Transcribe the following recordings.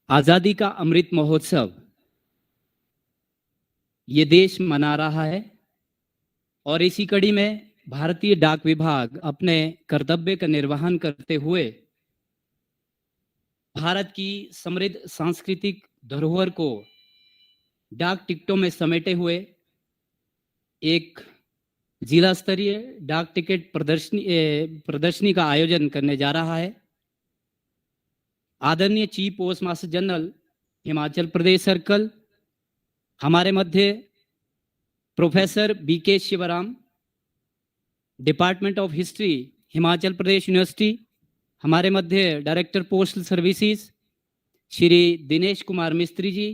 आजादी का अमृत महोत्सव ये देश मना रहा है और इसी कड़ी में भारतीय डाक विभाग अपने कर्तव्य का निर्वहन करते हुए भारत की समृद्ध सांस्कृतिक धरोहर को डाक टिकटों में समेटे हुए एक जिला स्तरीय डाक टिकट प्रदर्शनी का आयोजन करने जा रहा है। आदरणीय chief post master general Himachal Pradesh circle हमारे मध्य professor B K Shivram, department of history Himachal Pradesh university, हमारे मध्य director postal services Shri Dinesh Kumar Mistri ji,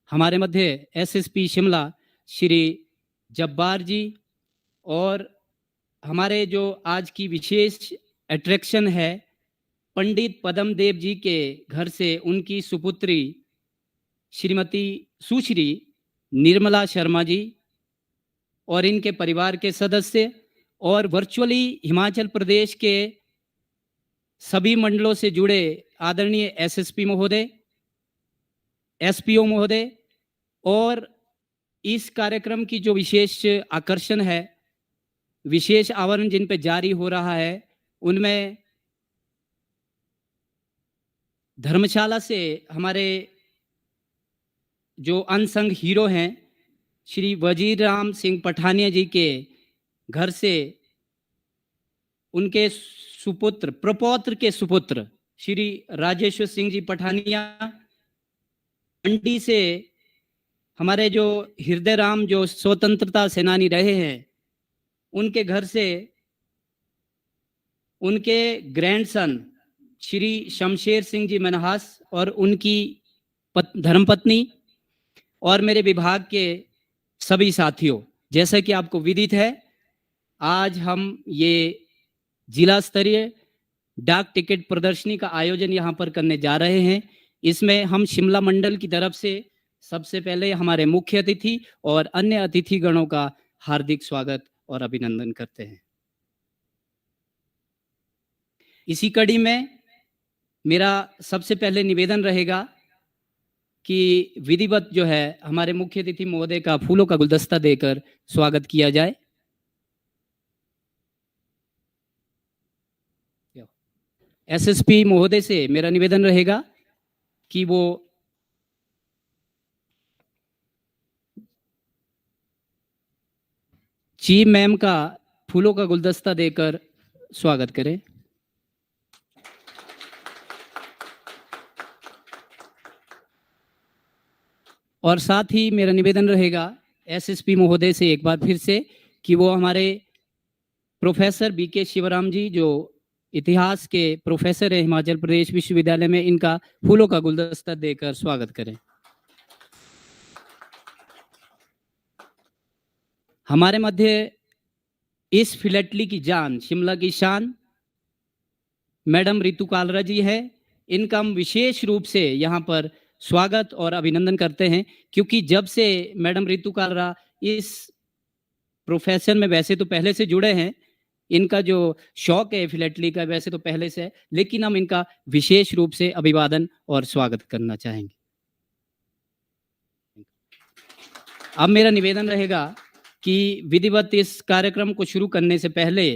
हमारे मध्य एसएसपी शिमला श्री जब्बार जी, और हमारे जो आज की विशेष अट्रैक्शन है पंडित पद्मदेव जी के घर से उनकी सुपुत्री श्रीमती सुश्री निर्मला शर्मा जी और इनके परिवार के सदस्य, और वर्चुअली हिमाचल प्रदेश के सभी मंडलों से जुड़े आदरणीय एसएसपी महोदय, एसपीओ महोदय, और इस कार्यक्रम की जो विशेष आकर्षण है, विशेष आवरण जिन पे जारी हो रहा है, उनमें धर्मशाला से हमारे जो अनसंग हीरो हैं श्री वजीर राम सिंह पठानिया जी के घर से उनके सुपुत्र प्रपौत्र के सुपुत्र श्री राजेश्वर सिंह जी पठानिया, मंडी से हमारे जो हृदय राम जो स्वतंत्रता सेनानी रहे हैं उनके घर से उनके ग्रैंडसन श्री शमशेर सिंह जी मनहास और उनकी धर्मपत्नी, और मेरे विभाग के सभी साथियों, जैसा कि आपको विदित है आज हम ये जिला स्तरीय डाक टिकट प्रदर्शनी का आयोजन यहाँ पर करने जा रहे हैं। इसमें हम शिमला मंडल की तरफ से सबसे पहले हमारे मुख्य अतिथि और अन्य अतिथि गणों का हार्दिक स्वागत और अभिनंदन करते हैं। इसी कड़ी में मेरा सबसे पहले निवेदन रहेगा कि विधिवत जो है हमारे मुख्य अतिथि महोदय का फूलों का गुलदस्ता देकर स्वागत किया जाए। एसएसपी महोदय से मेरा निवेदन रहेगा कि वो चीफ मैम का फूलों का गुलदस्ता देकर स्वागत करें। और साथ ही मेरा निवेदन रहेगा एसएसपी महोदय से एक बार फिर से कि वो हमारे प्रोफेसर बीके शिवराम जी जो इतिहास के प्रोफेसर है हिमाचल प्रदेश विश्वविद्यालय में, इनका फूलों का गुलदस्ता देकर स्वागत करें। हमारे मध्य इस फिलटली की जान, शिमला की शान मैडम रितु कालरा जी है। इनका हम विशेष रूप से यहाँ पर स्वागत और अभिनंदन करते हैं, क्योंकि जब से मैडम रितु कालरा इस प्रोफेशन में वैसे तो पहले से जुड़े हैं, इनका जो शौक है फिलटली का वैसे तो पहले से है, लेकिन हम इनका विशेष रूप से अभिवादन और स्वागत करना चाहेंगे। अब मेरा निवेदन रहेगा कि विधिवत इस कार्यक्रम को शुरू करने से पहले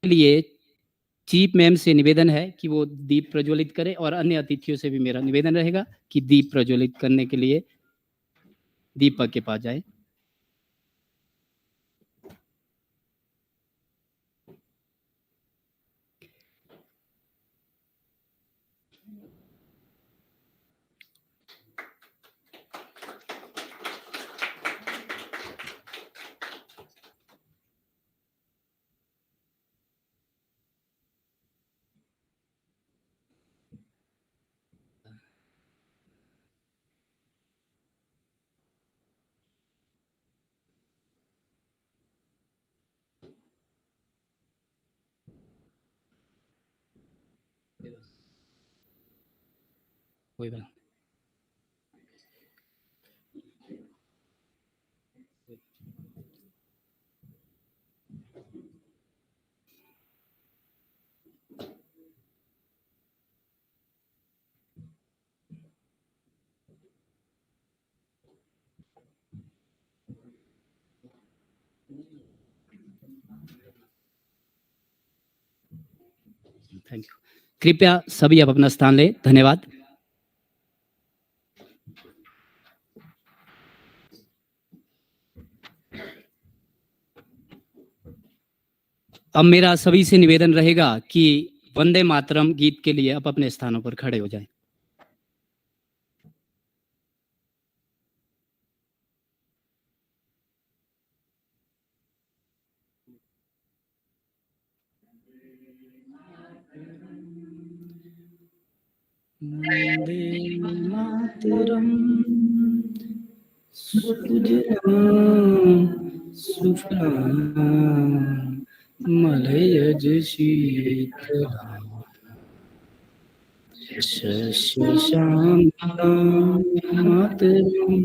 लिए चीफ मैम से निवेदन है कि वो दीप प्रज्वलित करें, और अन्य अतिथियों से भी मेरा निवेदन रहेगा कि दीप प्रज्वलित करने के लिए दीपक के पास जाए। कोई बात थैंक यू। कृपया सभी अब अपना स्थान लें। धन्यवाद। अब मेरा सभी से निवेदन रहेगा कि वंदे मातरम गीत के लिए आप अपने स्थानों पर खड़े हो जाएं। वंदे मातरम सुजलाम सुफलाम मलयज शीतलाम शस्यश्यामलां मातरम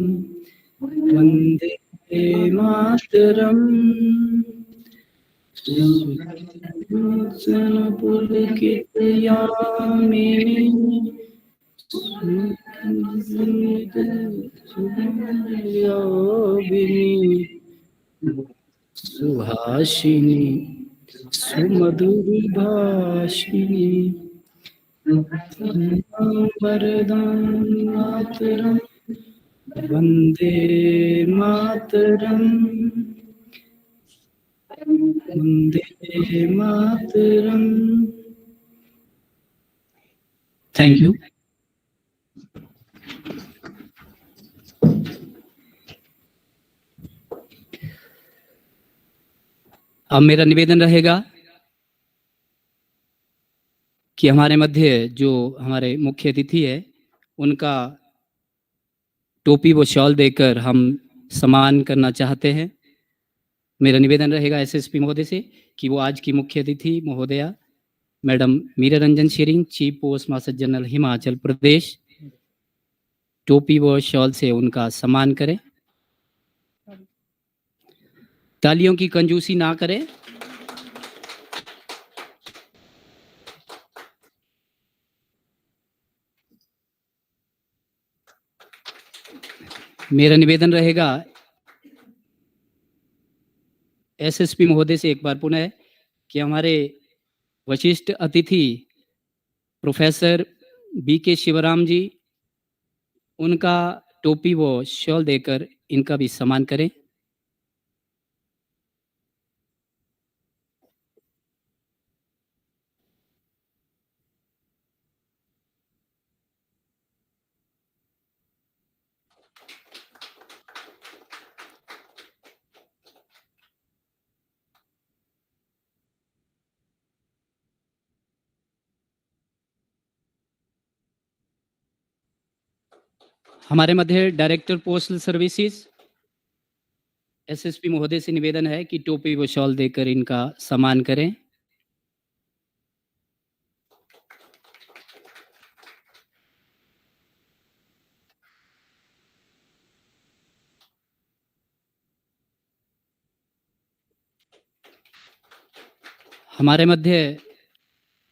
वंदे मातरम पुलकितयामिनी सुहासिनी सुमधुरभाषिणी वरदां मातरम वंदे मातरम वंदे मातरम। Thank you. अब मेरा निवेदन रहेगा कि हमारे मध्य जो हमारे मुख्य अतिथि है उनका टोपी व शॉल देकर हम सम्मान करना चाहते हैं। मेरा निवेदन रहेगा एसएसपी महोदय से कि वो आज की मुख्य अतिथि महोदया madam Meera Ranjan Shering, chief post master general Himachal Pradesh, टोपी व शॉल से उनका सम्मान करें। तालियों की कंजूसी ना करें। मेरा निवेदन रहेगा एसएसपी महोदय से एक बार पुनः कि हमारे वशिष्ठ अतिथि प्रोफेसर बीके शिवराम जी, उनका टोपी व शॉल देकर इनका भी सम्मान करें। हमारे मध्य डायरेक्टर पोस्टल सर्विसेज एसएसपी महोदय से निवेदन है कि टोपी व शॉल देकर इनका सम्मान करें। हमारे मध्य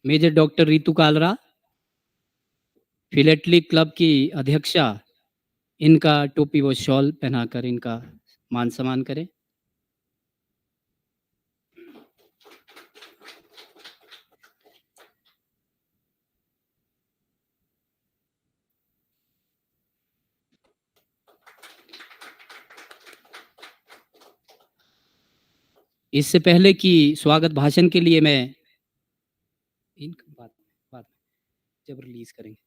major doctor Ritu Kalra, philately club की अध्यक्षा, इनका टोपी व शॉल पहनाकर इनका मान सम्मान करें। इससे पहले कि स्वागत भाषण के लिए मैं बात जब रिलीज करेंगे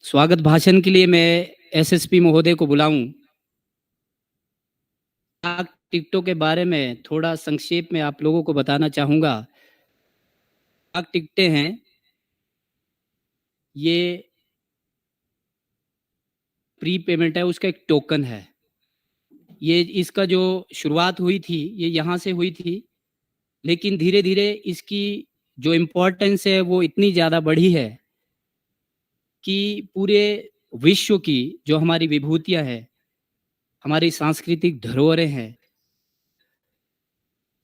स्वागत भाषण के लिए मैं एसएसपी महोदय को बुलाऊं। डाक टिकटों के बारे में थोड़ा संक्षेप में आप लोगों को बताना चाहूंगा। डाक टिकटें हैं, ये प्री पेमेंट है, उसका एक टोकन है। ये इसका जो शुरुआत हुई थी ये यहाँ से हुई थी, लेकिन धीरे धीरे इसकी जो इम्पोर्टेंस है वो इतनी ज़्यादा बढ़ी है कि पूरे विश्व की जो हमारी विभूतियाँ हैं, हमारी सांस्कृतिक धरोहरें हैं,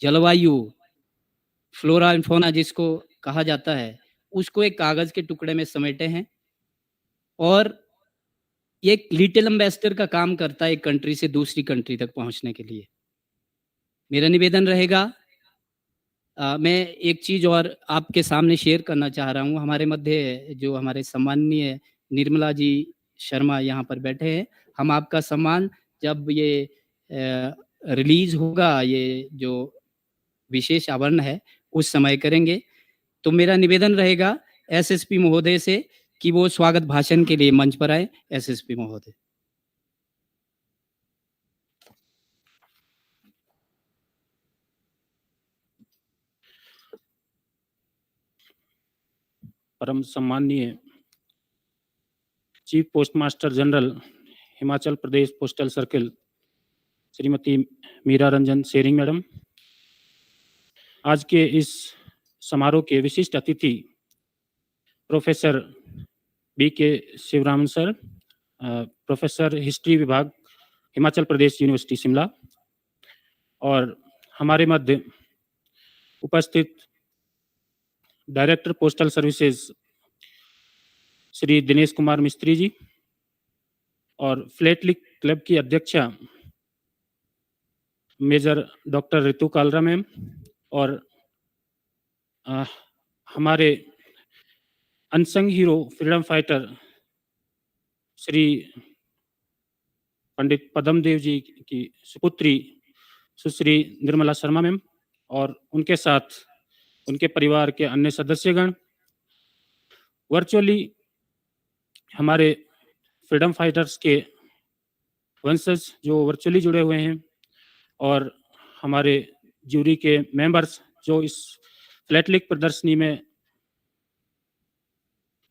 जलवायु, फ्लोरा एंड फौना जिसको कहा जाता है, उसको एक कागज़ के टुकड़े में समेटे हैं और ये एक लिटिल एम्बेसडर का काम करता है एक कंट्री से दूसरी कंट्री तक पहुंचने के लिए। मेरा निवेदन रहेगा, मैं एक चीज़ और आपके सामने शेयर करना चाह रहा हूँ। हमारे मध्य जो हमारे सम्माननीय निर्मला जी शर्मा यहाँ पर बैठे हैं। हम आपका सम्मान जब ये रिलीज़ होगा, ये जो विशेष आवरण है, उस समय करेंगे। तो मेरा निवेदन रहेगा एसएसपी महोदय से कि वो स्वागत भाषण के लिए मंच पर आएँ। एसएसपी महोदय। परम सम्माननीय chief post master general Himachal Pradesh postal circle Shrimati Meera Ranjan Shering madam, आज के इस समारोह के विशिष्ट अतिथि प्रोफेसर बी के शिवरामन सर, प्रोफेसर हिस्ट्री विभाग हिमाचल प्रदेश यूनिवर्सिटी शिमला, और हमारे मध्य उपस्थित director postal services Shri Dinesh Kumar Mistri ji, और फ्लैटलिक क्लब की अध्यक्षा major doctor Ritu Kalra ma'am, और हमारे unsung hero freedom fighter Shri Pandit Padmadev ji की सुपुत्री सुश्री निर्मला शर्मा मैम, और उनके साथ उनके परिवार के अन्य सदस्यगण, वर्चुअली हमारे फ्रीडम फाइटर्स के वंशज जो वर्चुअली जुड़े हुए हैं, और हमारे ज्यूरी के मेंबर्स जो इस फ्लैटलिक प्रदर्शनी में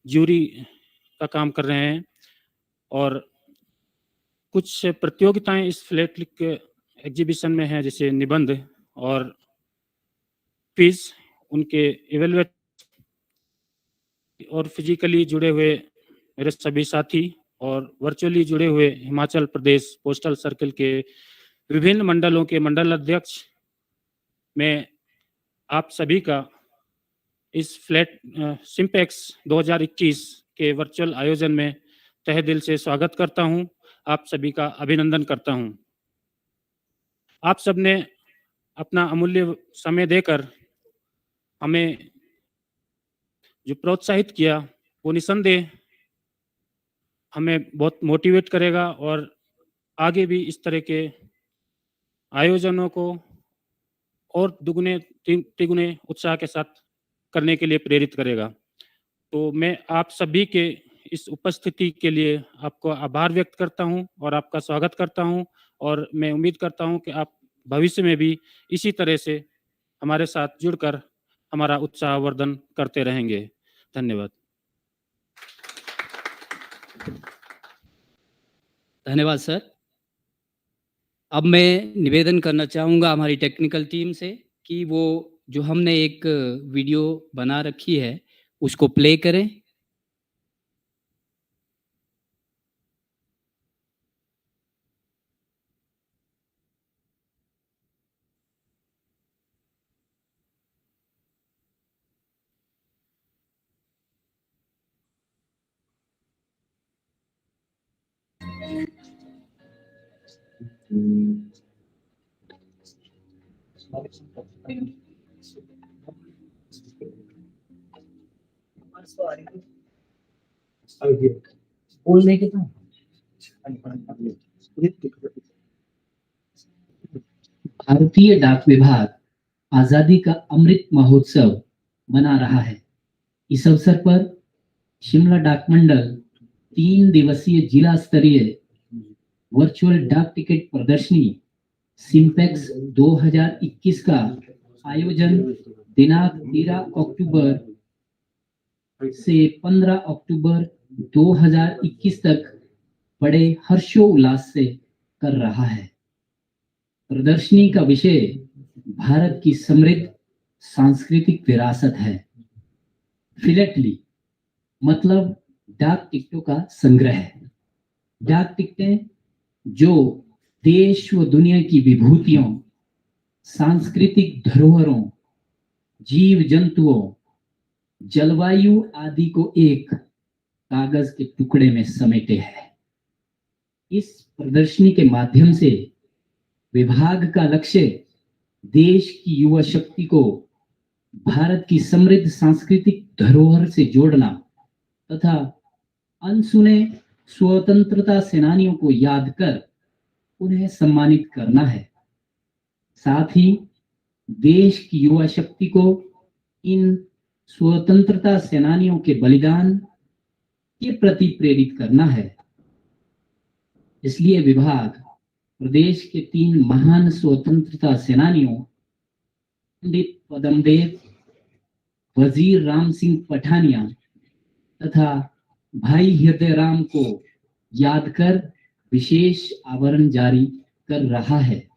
ज्यूरी का काम कर रहे हैं, और कुछ प्रतियोगिताएं इस फ्लैटलिक एग्जीबिशन में हैं, जैसे निबंध और क्विज, उनके इवेलुएट, और फिजिकली जुड़े हुए मेरे सभी साथी और वर्चुअली जुड़े हुए हिमाचल प्रदेश पोस्टल सर्किल के विभिन्न मंडलों के मंडल अध्यक्ष, मैं आप सभी का इस फ्लैट सिम्पेक्स 2021 के वर्चुअल आयोजन में तहे दिल से स्वागत करता हूं। आप सभी का अभिनंदन करता हूं। आप सबने अपना अमूल्य समय देकर हमें जो प्रोत्साहित किया, वो निसंदेह हमें बहुत मोटिवेट करेगा और आगे भी इस तरह के आयोजनों को और दुगुने तिगुने उत्साह के साथ करने के लिए प्रेरित करेगा। तो मैं आप सभी के इस उपस्थिति के लिए आपको आभार व्यक्त करता हूं और आपका स्वागत करता हूं, और मैं उम्मीद करता हूं कि आप भविष्य में भी इसी तरह से हमारे साथ जुड़कर हमारा उत्साहवर्धन करते रहेंगे। धन्यवाद। धन्यवाद सर। अब मैं निवेदन करना चाहूँगा हमारी टेक्निकल टीम से कि वो जो हमने एक वीडियो बना रखी है उसको प्ले करें। बोलने के भारतीय डाक विभाग आजादी का अमृत महोत्सव मना रहा है। इस अवसर पर शिमला डाक मंडल 3 दिवसीय जिला स्तरीय वर्चुअल डाक टिकट प्रदर्शनी सिम्पेक्स 2021 का आयोजन दिनांक 13 अक्टूबर से 15 अक्टूबर 2021 तक बड़े हर्षोल्लास से कर रहा है। प्रदर्शनी का विषय भारत की समृद्ध सांस्कृतिक विरासत है। फिलेटली मतलब डाक टिकटों का संग्रह है। डाक टिकटें जो देश व दुनिया की विभूतियों, सांस्कृतिक धरोहरों, जीव जंतुओं, जलवायु आदि को एक कागज के टुकड़े में समेटे है। इस प्रदर्शनी के माध्यम से विभाग का लक्ष्य देश की युवा शक्ति को भारत की समृद्ध सांस्कृतिक धरोहर से जोड़ना तथा अनसुने स्वतंत्रता सेनानियों को याद कर उन्हें सम्मानित करना है। साथ ही देश की युवा शक्ति को इन स्वतंत्रता सेनानियों के बलिदान के प्रति प्रेरित करना है। इसलिए विभाग प्रदेश के 3 महान स्वतंत्रता सेनानियों पंडित पदमदेव, वजीर राम सिंह पठानिया तथा भाई हृदय राम को याद कर विशेष आवरण जारी कर रहा है।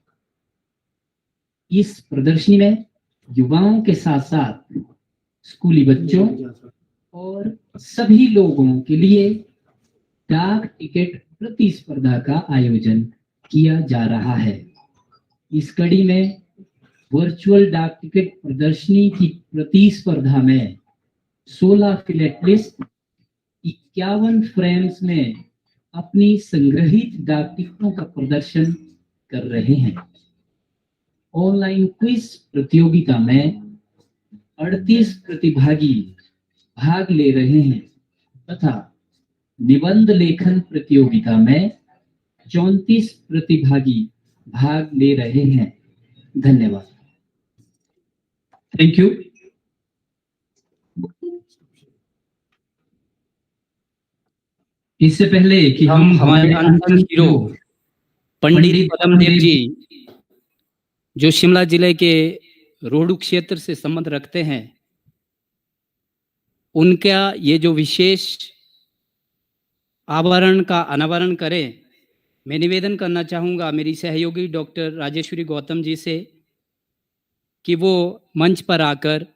इस प्रदर्शनी में युवाओं के साथ साथ स्कूली बच्चों और सभी लोगों के लिए डाक टिकट प्रतिस्पर्धा का आयोजन किया जा रहा है। इस कड़ी में वर्चुअल डाक टिकट प्रदर्शनी की प्रतिस्पर्धा में 16 फिलटेलिस्ट 51 फ्रेम्स में अपनी संग्रहित डाक टिकटों का प्रदर्शन कर रहे हैं। ऑनलाइन क्विज प्रतियोगिता में 38 प्रतिभागी भाग ले रहे हैं तथा निबंध लेखन प्रतियोगिता में 34 प्रतिभागी भाग ले रहे हैं। धन्यवाद। Thank you. इससे पहले कि हम हमारे अनसंग हीरो पंडित पदमदेव जी जो शिमला जिले के रोहडू क्षेत्र से संबंध रखते हैं, उनका ये जो विशेष आवरण का अनावरण करें, मैं निवेदन करना चाहूँगा मेरी सहयोगी डॉक्टर राजेश्वरी गौतम जी से कि वो मंच पर आकर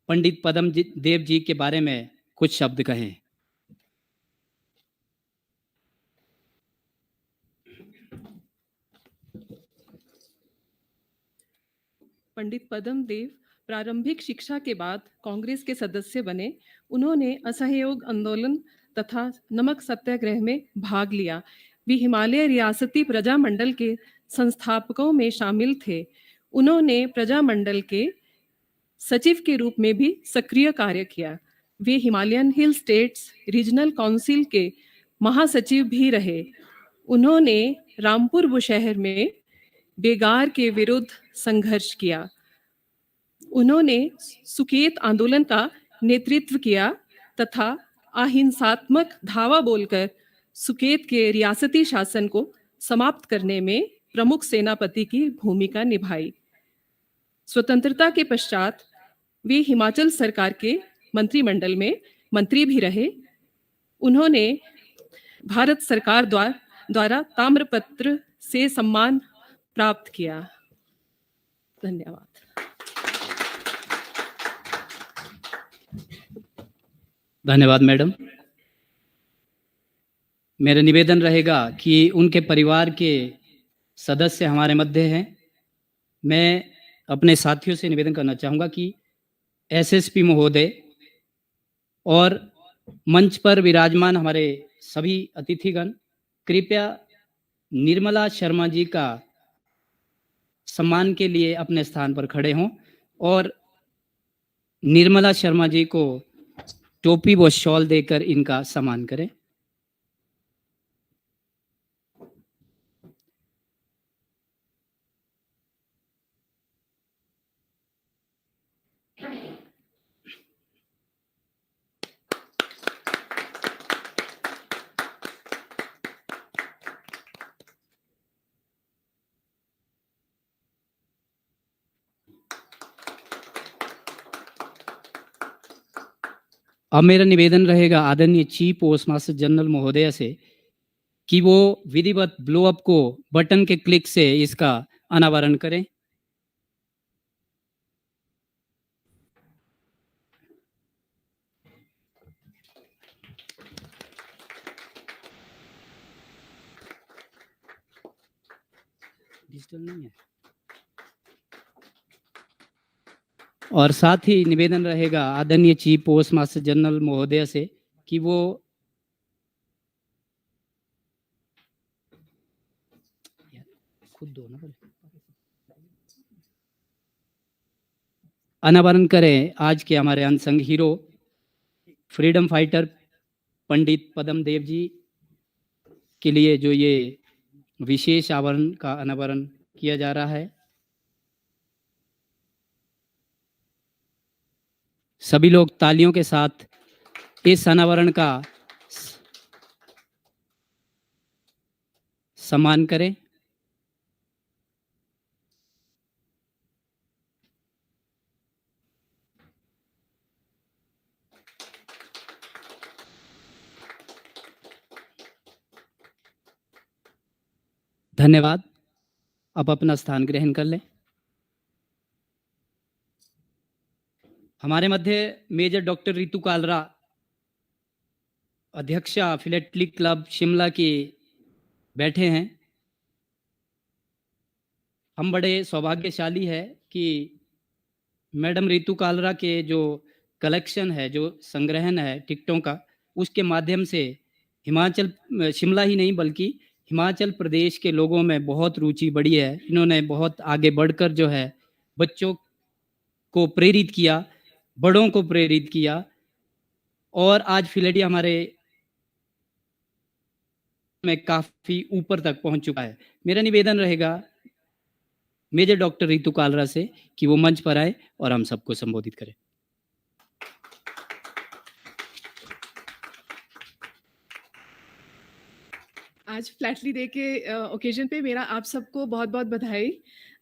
पंडित पदमदेव जी के बारे में कुछ शब्द कहें। पंडित पदमदेव प्रारंभिक शिक्षा के बाद कांग्रेस के सदस्य बने। उन्होंने असहयोग आंदोलन तथा नमक सत्याग्रह में भाग लिया। वे हिमालय रियासती प्रजामंडल के संस्थापकों में शामिल थे। उन्होंने प्रजामंडल के सचिव के रूप में भी सक्रिय कार्य किया। वे Himalayan hill states regional council के महासचिव भी रहे। उन्होंने रामपुर बुशहर में बेगार के विरुद्ध संघर्ष किया। उन्होंने सुकेत आंदोलन का नेतृत्व किया तथा अहिंसात्मक धावा बोलकर सुकेत के रियासती शासन को समाप्त करने में प्रमुख सेनापति की भूमिका निभाई। स्वतंत्रता के पश्चात वे हिमाचल सरकार के मंत्रिमंडल में मंत्री भी रहे। उन्होंने भारत सरकार द्वारा ताम्रपत्र से सम्मान प्राप्त किया। धन्यवाद। धन्यवाद मैडम। मेरा निवेदन रहेगा कि उनके परिवार के सदस्य हमारे मध्य हैं। मैं अपने साथियों से निवेदन करना चाहूँगा कि एसएसपी महोदय और मंच पर विराजमान हमारे सभी अतिथिगण कृपया निर्मला शर्मा जी का सम्मान के लिए अपने स्थान पर खड़े हों और निर्मला शर्मा जी को टोपी व शॉल देकर इनका सम्मान करें। अब मेरा निवेदन रहेगा आदरणीय चीफ पोस्ट मास्टर जनरल महोदय से कि वो विधिवत ब्लो अप को बटन के क्लिक से इसका अनावरण करें। डिजिटल नहीं है। और साथ ही निवेदन रहेगा आदरणीय चीफ पोस्ट मास्टर जनरल महोदय से कि वो खुद दो ना। अनावरण करें आज के हमारे अनसंग हीरो फ्रीडम फाइटर पंडित पदम देव जी के लिए जो ये विशेष आवरण का अनावरण किया जा रहा है। सभी लोग तालियों के साथ इस अनावरण का सम्मान करें। धन्यवाद। अब अपना स्थान ग्रहण कर लें। हमारे मध्य मेजर डॉक्टर रितु कालरा, अध्यक्षा फिलेटली क्लब शिमला की बैठे हैं। हम बड़े सौभाग्यशाली है कि मैडम रितु कालरा के जो कलेक्शन है, जो संग्रहण है टिकटों का, उसके माध्यम से हिमाचल शिमला ही नहीं बल्कि हिमाचल प्रदेश के लोगों में बहुत रुचि बढ़ी है। इन्होंने बहुत आगे बढ़कर जो है बच्चों को प्रेरित किया, बड़ों को प्रेरित किया और आज फिलेटी हमारे में काफ़ी ऊपर तक पहुंच चुका है। मेरा निवेदन रहेगा मेजर डॉक्टर रितु कालरा से कि वो मंच पर आए और हम सबको संबोधित करें। आज फ्लैटली डे के ओकेजन पे मेरा आप सबको बहुत बहुत बधाई।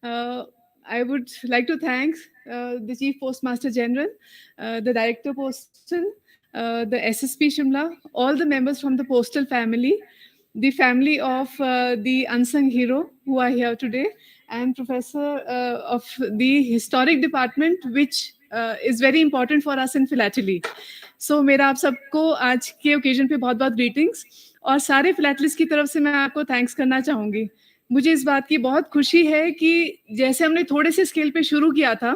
I would like to thank the chief post master general, the director postal, the SSP Shimla, all the members from the postal family, the family of the unsung hero who are here today, and professor of the historic department which is very important for us in philately. So मेरा आप सबको आज के occasion पे बहुत बहुत greetings और सारे फिलैटलिस्ट की तरफ से मैं आपको थैंक्स करना चाहूँगी। मुझे इस बात की बहुत खुशी है कि जैसे हमने थोड़े से स्केल पे शुरू किया था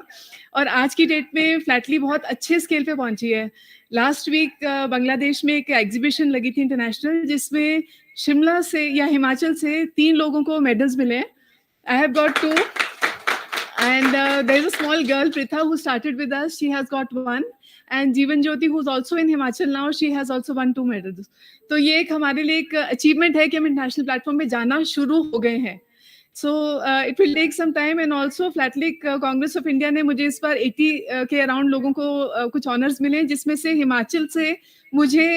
और आज की डेट में फ्लैटली बहुत अच्छे स्केल पे पहुंची है। लास्ट वीक बांग्लादेश में एक एग्जीबिशन लगी थी इंटरनेशनल, जिसमें शिमला से या हिमाचल से 3 लोगों को मेडल्स मिले। I have got 2 and there is a small girl Pritha who started with us, she has got 1, and Jeevan Jyoti who's also in Himachal now, she has also won 2 medals. तो ये एक हमारे लिए एक achievement है कि हम international platform पे जाना शुरू हो गए हैं। So it will take some time and also philatelic congress of India ने मुझे इस बार 80 के अराउंड लोगों को कुछ ऑनर्स मिले, जिसमें से हिमाचल से मुझे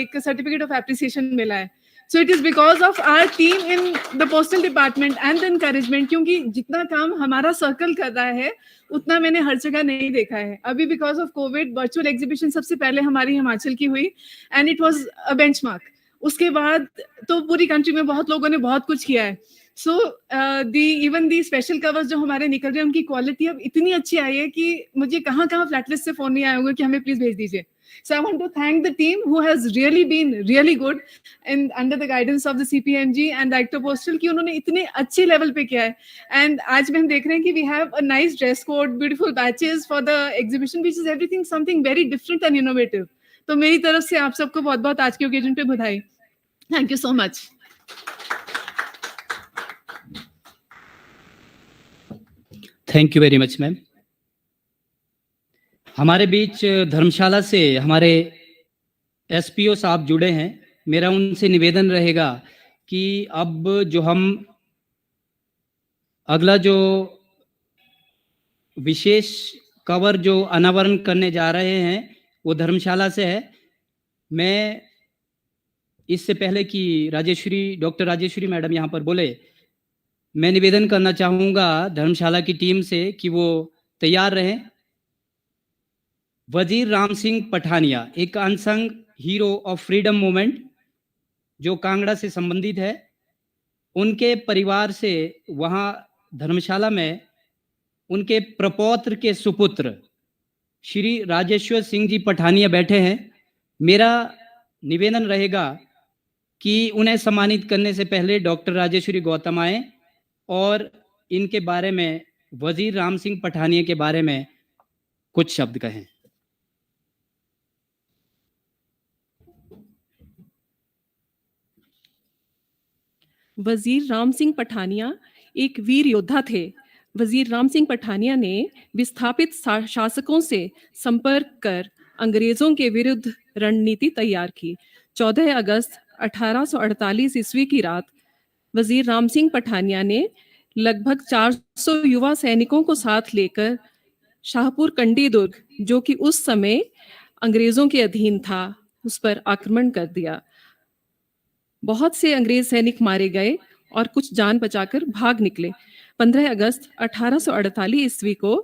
एक सर्टिफिकेट ऑफ एप्रिसिएशन मिला है। So it is because of our team in the postal department and the encouragement, क्योंकि जितना काम हमारा सर्कल कर रहा है उतना मैंने हर जगह नहीं देखा है। अभी because of Covid virtual exhibition सबसे पहले हमारी हिमाचल की हुई and it was a benchmark. उसके बाद तो पूरी कंट्री में बहुत लोगों ने बहुत कुछ किया है। So even the special covers जो हमारे निकल रहे हैं उनकी क्वालिटी अब इतनी अच्छी आई है कि मुझे कहाँ कहाँ फ्लैटलिस्ट से फोन नहीं आए होंगे कि हमें प्लीज भेज दीजिए। So I want to thank the team who has really been really good in under the guidance of the CPMG and Director Postal कि उन्होंने इतने अच्छे लेवल पे किया है। And आज में हम देख रहे हैं कि we have a nice dress code, beautiful badges for the exhibition, which is everything something very different and innovative. तो मेरी तरफ से आप सबको बहुत बहुत आज के ओकेजन पे बधाई। Thank you so much. Thank you very much ma'am. हमारे बीच धर्मशाला से हमारे एसपीओ साहब जुड़े हैं। मेरा उनसे निवेदन रहेगा कि अब जो हम अगला जो विशेष कवर जो अनावरण करने जा रहे हैं वो धर्मशाला से है। मैं इससे पहले कि डॉक्टर राजेश्वरी मैडम यहाँ पर बोले, मैं निवेदन करना चाहूँगा धर्मशाला की टीम से कि वो तैयार रहें। वजीर राम सिंह पठानिया, एक unsung hero of freedom movement जो कांगड़ा से संबंधित है, उनके परिवार से वहाँ धर्मशाला में उनके प्रपौत्र के सुपुत्र श्री राजेश्वर सिंह जी पठानिया बैठे हैं। मेरा निवेदन रहेगा कि उन्हें सम्मानित करने से पहले डॉक्टर राजेश्वरी गौतम आए और इनके बारे में, वजीर राम सिंह पठानिया के बारे में कुछ शब्द कहें। वजीर राम सिंह पठानिया एक वीर योद्धा थे। वजीर राम सिंह पठानिया ने विस्थापित शासकों से संपर्क कर अंग्रेजों के विरुद्ध रणनीति तैयार की। 14 अगस्त 1848 ईस्वी की रात वजीर राम सिंह पठानिया ने लगभग 400 युवा सैनिकों को साथ लेकर शाहपुर कंडी दुर्ग, जो कि उस समय अंग्रेजों के अधीन था, उस पर आक्रमण कर दिया। बहुत से अंग्रेज सैनिक मारे गए और कुछ जान बचाकर भाग निकले। 15 अगस्त 1848 ईस्वी को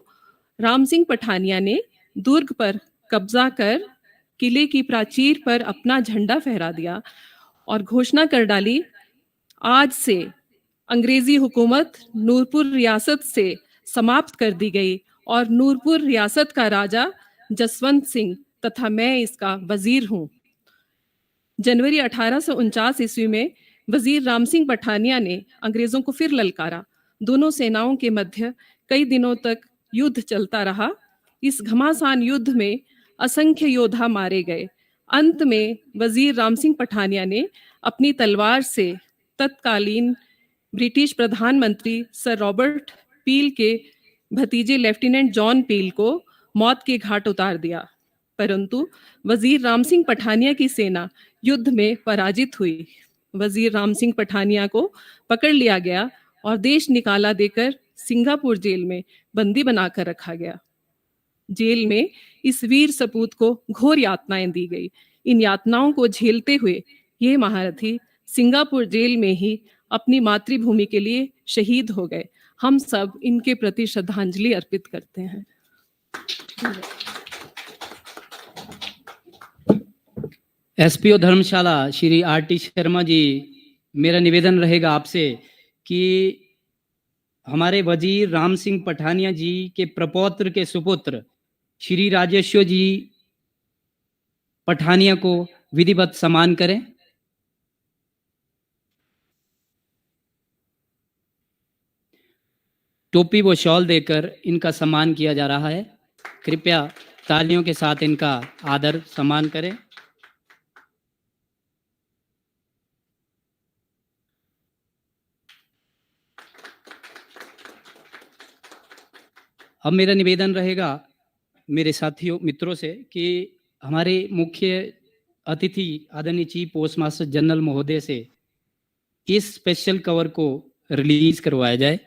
राम सिंह पठानिया ने दुर्ग पर कब्जा कर किले की प्राचीर पर अपना झंडा फहरा दिया और घोषणा कर डाली, आज से अंग्रेजी हुकूमत नूरपुर रियासत से समाप्त कर दी गई और नूरपुर रियासत का राजा जसवंत सिंह तथा मैं इसका वजीर हूं। जनवरी 1849 ईस्वी में वजीर राम सिंह पठानिया ने अंग्रेजों को फिर ललकारा। दोनों सेनाओं के मध्य कई दिनों तक युद्ध चलता रहा। इस घमासान युद्ध में असंख्य योद्धा मारे गए। अंत में वजीर राम सिंह पठानिया ने अपनी तलवार से तत्कालीन ब्रिटिश प्रधानमंत्री सर रॉबर्ट पील के भतीजे लेफ्टिनेंट जॉन पील को मौत के घाट उतार दिया, परंतु वजीर राम सिंह पठानिया की सेना युद्ध में पराजित हुई। वजीर राम सिंह पठानिया को पकड़ लिया गया और देश निकाला देकर सिंगापुर जेल में बंदी बनाकर रखा गया। जेल में इस वीर सपूत को घोर यातनाएं दी गई। इन यातनाओं को झेलते हुए ये महारथी सिंगापुर जेल में ही अपनी मातृभूमि के लिए शहीद हो गए। हम सब इनके प्रति श्रद्धांजलि अर्पित करते हैं। एसपीओ धर्मशाला श्री आरटी शर्मा जी, मेरा निवेदन रहेगा आपसे कि हमारे वजीर राम सिंह पठानिया जी के प्रपौत्र के सुपुत्र श्री राजेश्वर जी पठानिया को विधिवत सम्मान करें। टोपी व शॉल देकर इनका सम्मान किया जा रहा है। कृपया तालियों के साथ इनका आदर सम्मान करें। अब मेरा निवेदन रहेगा मेरे साथियों मित्रों से कि हमारे मुख्य अतिथि आदरणीय चीफ पोस्ट मास्टर जनरल महोदय से इस स्पेशल कवर को रिलीज करवाया जाए।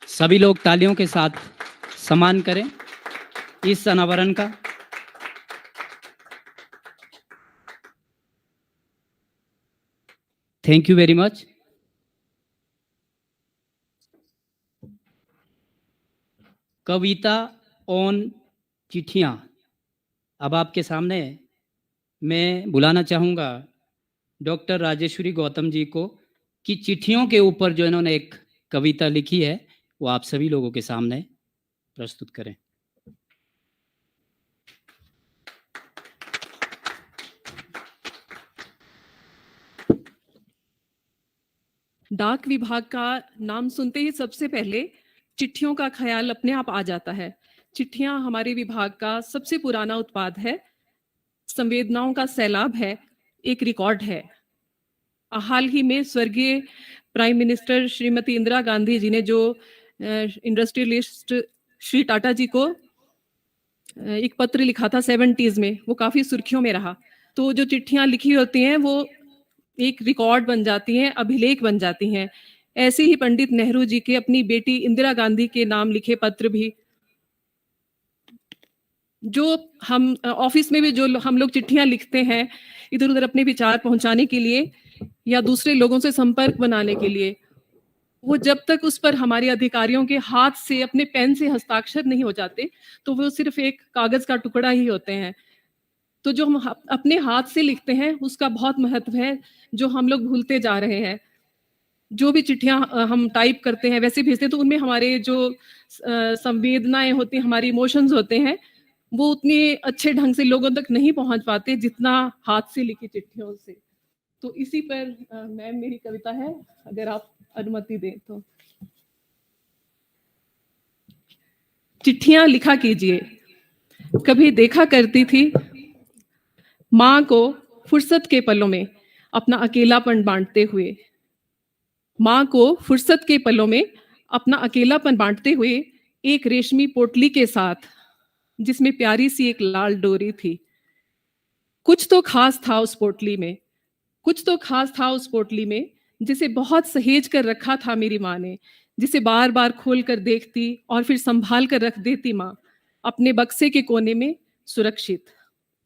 सभी लोग तालियों के साथ सम्मान करें इस अनावरण का। Thank you very much. Kavita on चिट्ठियां। अब आपके सामने मैं बुलाना चाहूंगा डॉक्टर राजेश्वरी गौतम जी को कि चिट्ठियों के ऊपर जो इन्होंने एक कविता लिखी है वो आप सभी लोगों के सामने प्रस्तुत करें। डाक विभाग का नाम सुनते ही सबसे पहले चिट्ठियों का ख्याल अपने आप आ जाता है। चिट्ठियां हमारे विभाग का सबसे पुराना उत्पाद है, संवेदनाओं का सैलाब है, एक रिकॉर्ड है। हाल ही में स्वर्गीय प्राइम मिनिस्टर श्रीमती इंदिरा गांधी जी ने जो इंडस्ट्रियलिस्ट श्री टाटा जी को एक पत्र लिखा था 70s में, वो काफी सुर्खियों में रहा। तो जो चिट्ठियां लिखी होती हैं वो एक रिकॉर्ड बन जाती हैं, अभिलेख बन जाती हैं। ऐसे ही पंडित नेहरू जी के अपनी बेटी इंदिरा गांधी के नाम लिखे पत्र भी, जो हम ऑफिस में भी जो हम लोग चिट्ठियां लिखते हैं इधर उधर अपने विचार पहुंचाने के लिए या दूसरे लोगों से संपर्क बनाने के लिए, वो जब तक उस पर हमारे अधिकारियों के हाथ से अपने पेन से हस्ताक्षर नहीं हो जाते तो वो सिर्फ एक कागज का टुकड़ा ही होते हैं। तो जो हम अपने हाथ से लिखते हैं उसका बहुत महत्व है, जो हम लोग भूलते जा रहे हैं। जो भी चिट्ठियां हम टाइप करते हैं वैसे भेजते हैं तो उनमें हमारे जो संवेदनाएं होती हैं, हमारी इमोशंस होते हैं, वो उतने अच्छे ढंग से लोगों तक नहीं पहुंच पाते जितना हाथ से लिखी चिट्ठियों से। तो इसी पर मैम मेरी कविता है, अगर आप अनुमति दें तो। चिट्ठियां लिखा कीजिए। कभी देखा करती थी माँ को फुर्सत के पलों में अपना अकेलापन बांटते हुए, माँ को फुर्सत के पलों में अपना अकेलापन बांटते हुए एक रेशमी पोटली के साथ, जिसमें प्यारी सी एक लाल डोरी थी। कुछ तो खास था उस पोटली में, कुछ तो खास था उस पोटली में, जिसे बहुत सहेज कर रखा था मेरी माँ ने, जिसे बार बार खोल कर देखती और फिर संभाल कर रख देती माँ अपने बक्से के कोने में सुरक्षित।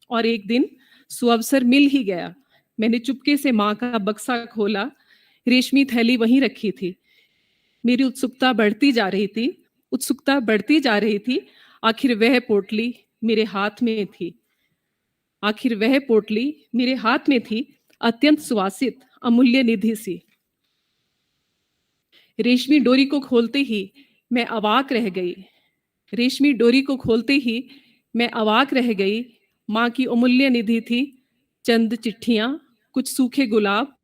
और एक दिन सुअवसर मिल ही गया। मैंने चुपके से माँ का बक्सा खोला, रेशमी थैली वहीं रखी थी। मेरी उत्सुकता बढ़ती जा रही थी, उत्सुकता बढ़ती जा रही थी। आखिर वह पोटली मेरे हाथ में थी, आखिर वह पोटली मेरे हाथ में थी, अत्यंत सुवासित अमूल्य निधि सी। रेशमी डोरी को खोलते ही मैं अवाक रह गई, रेशमी डोरी को खोलते ही मैं अवाक रह गई। माँ की अमूल्य निधि थी चंद चिट्ठियां, कुछ सूखे गुलाब,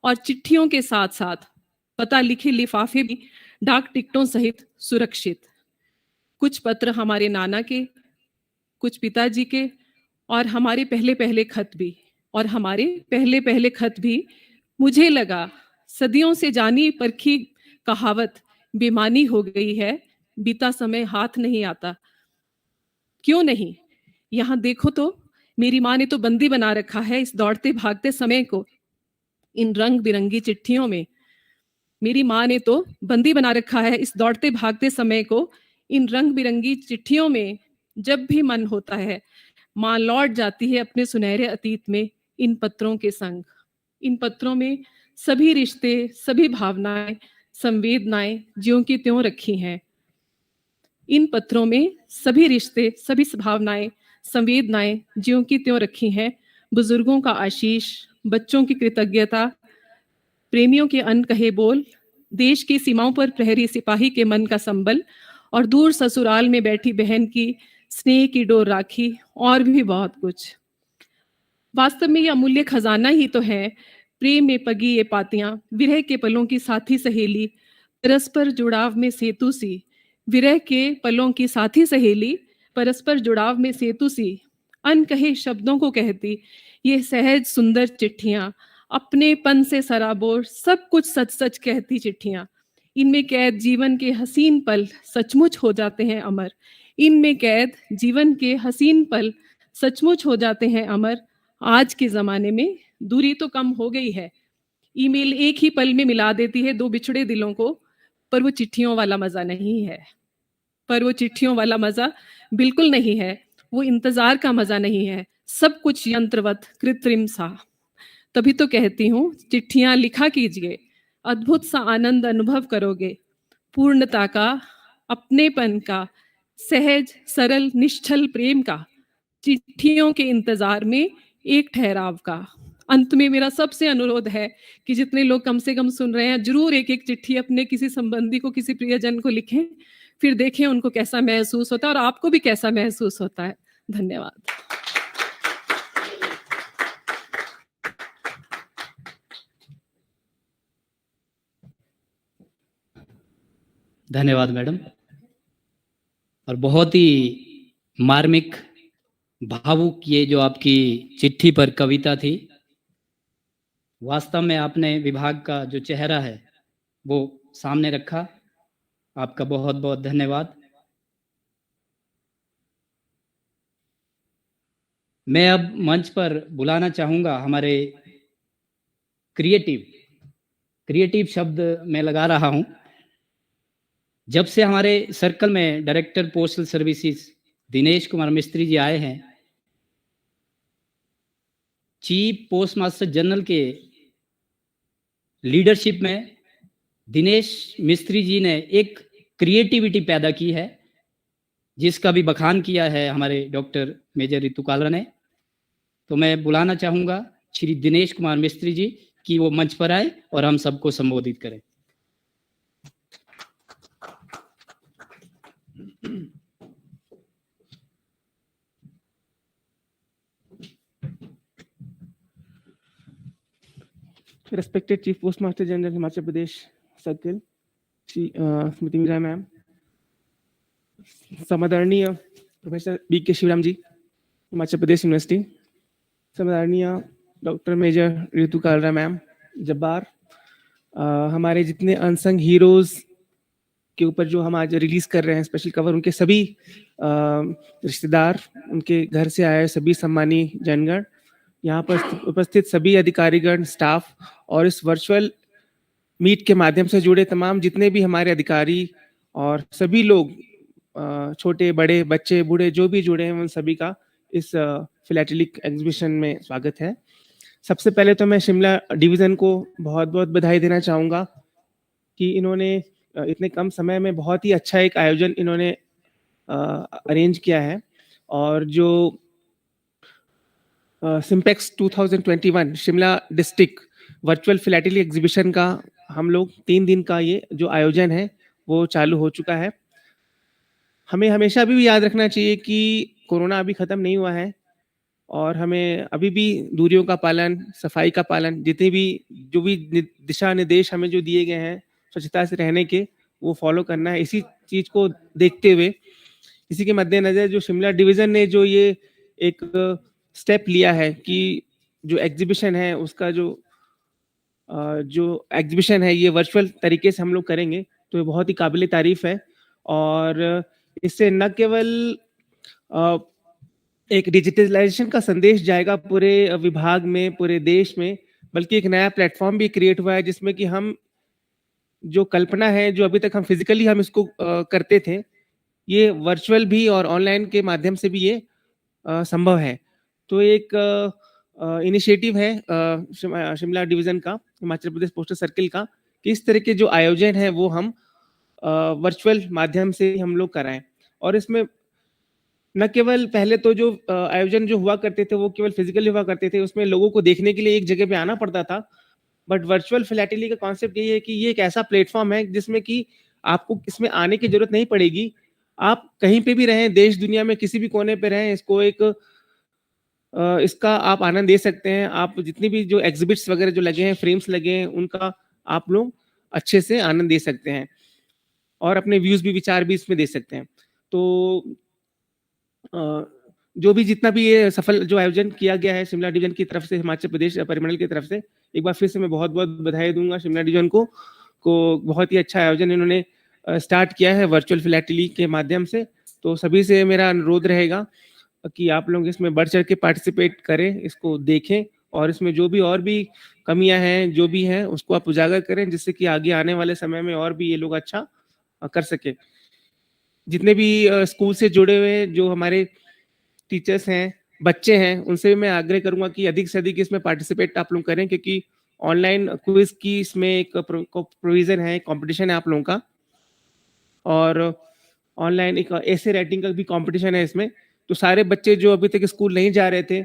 और चिट्ठियों के साथ साथ पता लिखे लिफाफे भी डाक टिकटों सहित सुरक्षित। कुछ पत्र हमारे नाना के, कुछ पिताजी के, और हमारे पहले पहले खत भी, और हमारे पहले पहले खत भी। मुझे लगा सदियों से जानी परखी कहावत बेमानी हो गई है, बीता समय हाथ नहीं आता। क्यों नहीं, यहाँ देखो तो, मेरी माँ ने तो बंदी बना रखा है इस दौड़ते भागते समय को इन रंग बिरंगी चिट्ठियों में। मेरी माँ ने तो बंदी बना रखा है इस दौड़ते भागते समय को इन रंग बिरंगी चिट्ठियों में। जब भी मन होता है माँ लौट जाती है अपने सुनहरे अतीत में इन पत्रों के संग। इन पत्रों में सभी रिश्ते, सभी भावनाएं, संवेदनाएं ज्यों की त्यों रखी हैं। इन पत्रों में सभी रिश्ते, सभी भावनाएं, संवेदनाएं ज्यों की त्यों रखी हैं। बुजुर्गों का आशीष, बच्चों की कृतज्ञता, प्रेमियों के अनकहे बोल, देश की सीमाओं पर प्रहरी सिपाही के मन का संबल, और दूर ससुराल में बैठी बहन की स्नेह की डोर राखी, और भी बहुत कुछ। वास्तव में ये अमूल्य खजाना ही तो है, प्रेम में पगी ये पातियां, विरह के पलों की साथी सहेली, परस्पर जुड़ाव में सेतु सी। विरह के पलों की साथी सहेली, परस्पर जुड़ाव में सेतु सी। अनकहे शब्दों को कहती ये सहज सुंदर चिट्ठियां, अपनेपन से सराबोर सब कुछ सच सच कहती चिट्ठियां। इनमें कैद जीवन के हसीन पल सचमुच हो जाते हैं अमर, इनमें कैद जीवन के हसीन पल सचमुच हो जाते हैं अमर। आज के जमाने में दूरी तो कम हो गई है, ईमेल एक ही पल में मिला देती है दो बिछड़े दिलों को, पर वो चिट्ठियों वाला मजा नहीं है, पर वो चिट्ठियों वाला मजा बिल्कुल नहीं है। वो इंतजार का मजा नहीं है, सब कुछ यंत्रवत कृत्रिम सा। तभी तो कहती हूँ चिट्ठियां लिखा कीजिए, अद्भुत सा आनंद अनुभव करोगे, पूर्णता का, अपनेपन का, सहज सरल निश्चल प्रेम का, चिट्ठियों के इंतजार में एक ठहराव का। अंत में मेरा सबसे अनुरोध है कि जितने लोग कम से कम सुन रहे हैं, जरूर एक एक चिट्ठी अपने किसी संबंधी को, किसी प्रियजन को लिखें, फिर देखें उनको कैसा महसूस होता है और आपको भी कैसा महसूस होता है। धन्यवाद। धन्यवाद मैडम। और बहुत ही मार्मिक, भावुक ये जो आपकी चिट्ठी पर कविता थी, वास्तव में आपने विभाग का जो चेहरा है वो सामने रखा। आपका बहुत बहुत धन्यवाद। मैं अब मंच पर बुलाना चाहूंगा हमारे क्रिएटिव शब्द मैं लगा रहा हूं। जब से हमारे सर्कल में director postal services Dinesh Kumar Mistri जी आए हैं, चीफ पोस्ट मास्टर जनरल के लीडरशिप में दिनेश मिस्त्री जी ने एक क्रिएटिविटी पैदा की है, जिसका भी बखान किया है हमारे डॉक्टर मेजर रितु कालरा ने। तो मैं बुलाना चाहूंगा श्री दिनेश कुमार मिस्त्री जी कि वो मंच पर आए और हम सबको संबोधित करें। Respected Chief Postmaster General Himachal Pradesh Circle, Smriti Meera ma'am, समादरणीय professor B.K. Shivram ji, Himachal Pradesh university, समादरणीय doctor major Ritu Kalra ma'am, Jabbar, हमारे जितने अनसंग हीरोज के ऊपर जो हम आज रिलीज कर रहे हैं स्पेशल कवर, उनके सभी रिश्तेदार, उनके घर से आए सभी सम्मानी जनगण, यहाँ पर उपस्थित सभी अधिकारीगण, स्टाफ और इस वर्चुअल मीट के माध्यम से जुड़े तमाम जितने भी हमारे अधिकारी और सभी लोग, छोटे बड़े बच्चे बूढ़े जो भी जुड़े हैं, उन सभी का इस फिलैटेलिक एग्जीबिशन में स्वागत है। सबसे पहले तो मैं शिमला डिवीज़न को बहुत बहुत बधाई देना चाहूँगा कि इन्होंने इतने कम समय में बहुत ही अच्छा एक आयोजन इन्होंने अरेंज किया है। और जो Simpex 2021 Shimla district virtual philatelic exhibition का हम लोग 3 दिन का ये जो आयोजन है वो चालू हो चुका है। हमें हमेशा अभी भी याद रखना चाहिए कि कोरोना अभी ख़त्म नहीं हुआ है और हमें अभी भी दूरियों का पालन, सफाई का पालन, जितने भी जो भी दिशा निर्देश हमें जो दिए गए हैं स्वच्छता से रहने के, वो फॉलो करना है। इसी चीज़ को देखते हुए, इसी के मद्देनज़र जो शिमला डिवीज़न ने जो ये एक स्टेप लिया है कि जो एग्जीबिशन है उसका जो एग्जीबिशन है ये वर्चुअल तरीके से हम लोग करेंगे, तो ये बहुत ही काबिल तारीफ़ है। और इससे न केवल एक डिजिटलाइजेशन का संदेश जाएगा पूरे विभाग में, पूरे देश में, बल्कि एक नया प्लेटफॉर्म भी क्रिएट हुआ है जिसमें कि हम जो कल्पना है, जो अभी तक हम फिजिकली हम इसको करते थे, ये वर्चुअल भी और ऑनलाइन के माध्यम से भी ये संभव है। तो एक इनिशिएटिव है शिमला डिवीज़न का, हिमाचल प्रदेश पोस्टल सर्किल का, कि इस तरह के जो आयोजन है वो हम वर्चुअल माध्यम से हम लोग कराएं। और इसमें न केवल पहले तो जो आयोजन जो हुआ करते थे वो केवल फिजिकली हुआ करते थे, उसमें लोगों को देखने के लिए एक जगह पे आना पड़ता था। बट वर्चुअल फिलैटेली का कॉन्सेप्ट ये है कि ये एक ऐसा प्लेटफॉर्म है जिसमें कि आपको इसमें आने की जरूरत नहीं पड़ेगी। आप कहीं पे भी रहें, देश दुनिया में किसी भी कोने पे रहें, इसको एक इसका आप आनंद दे सकते हैं। आप जितनी भी जो एग्जिबिट्स वगैरह जो लगे हैं, फ्रेम्स लगे हैं, उनका आप लोग अच्छे से आनंद दे सकते हैं और अपने व्यूज भी, विचार भी इसमें दे सकते हैं। तो जो भी जितना भी ये सफल जो आयोजन किया गया है शिमला डिवीजन की तरफ से, हिमाचल प्रदेश परिमंडल की तरफ से, एक बार फिर से मैं बहुत बहुत बधाई दूंगा शिमला डिवीजन को बहुत ही अच्छा आयोजन इन्होंने स्टार्ट किया है वर्चुअल फिलैटेली के माध्यम से। तो सभी से मेरा अनुरोध रहेगा कि आप लोग इसमें बढ़ चढ़ के पार्टिसिपेट करें, इसको देखें और इसमें जो भी और भी कमियां हैं, जो भी हैं, उसको आप उजागर करें, जिससे कि आगे आने वाले समय में और भी ये लोग अच्छा कर सके। जितने भी स्कूल से जुड़े हुए जो हमारे टीचर्स हैं, बच्चे हैं, उनसे भी मैं आग्रह करूंगा कि अधिक से अधिक इसमें पार्टिसिपेट आप लोग करें, क्योंकि ऑनलाइन क्विज की इसमें एक प्रोविजन है, कंपटीशन है आप लोगों का, और ऑनलाइन एक ऐसे राइटिंग का भी कंपटीशन है इसमें। तो सारे बच्चे जो अभी तक स्कूल नहीं जा रहे थे,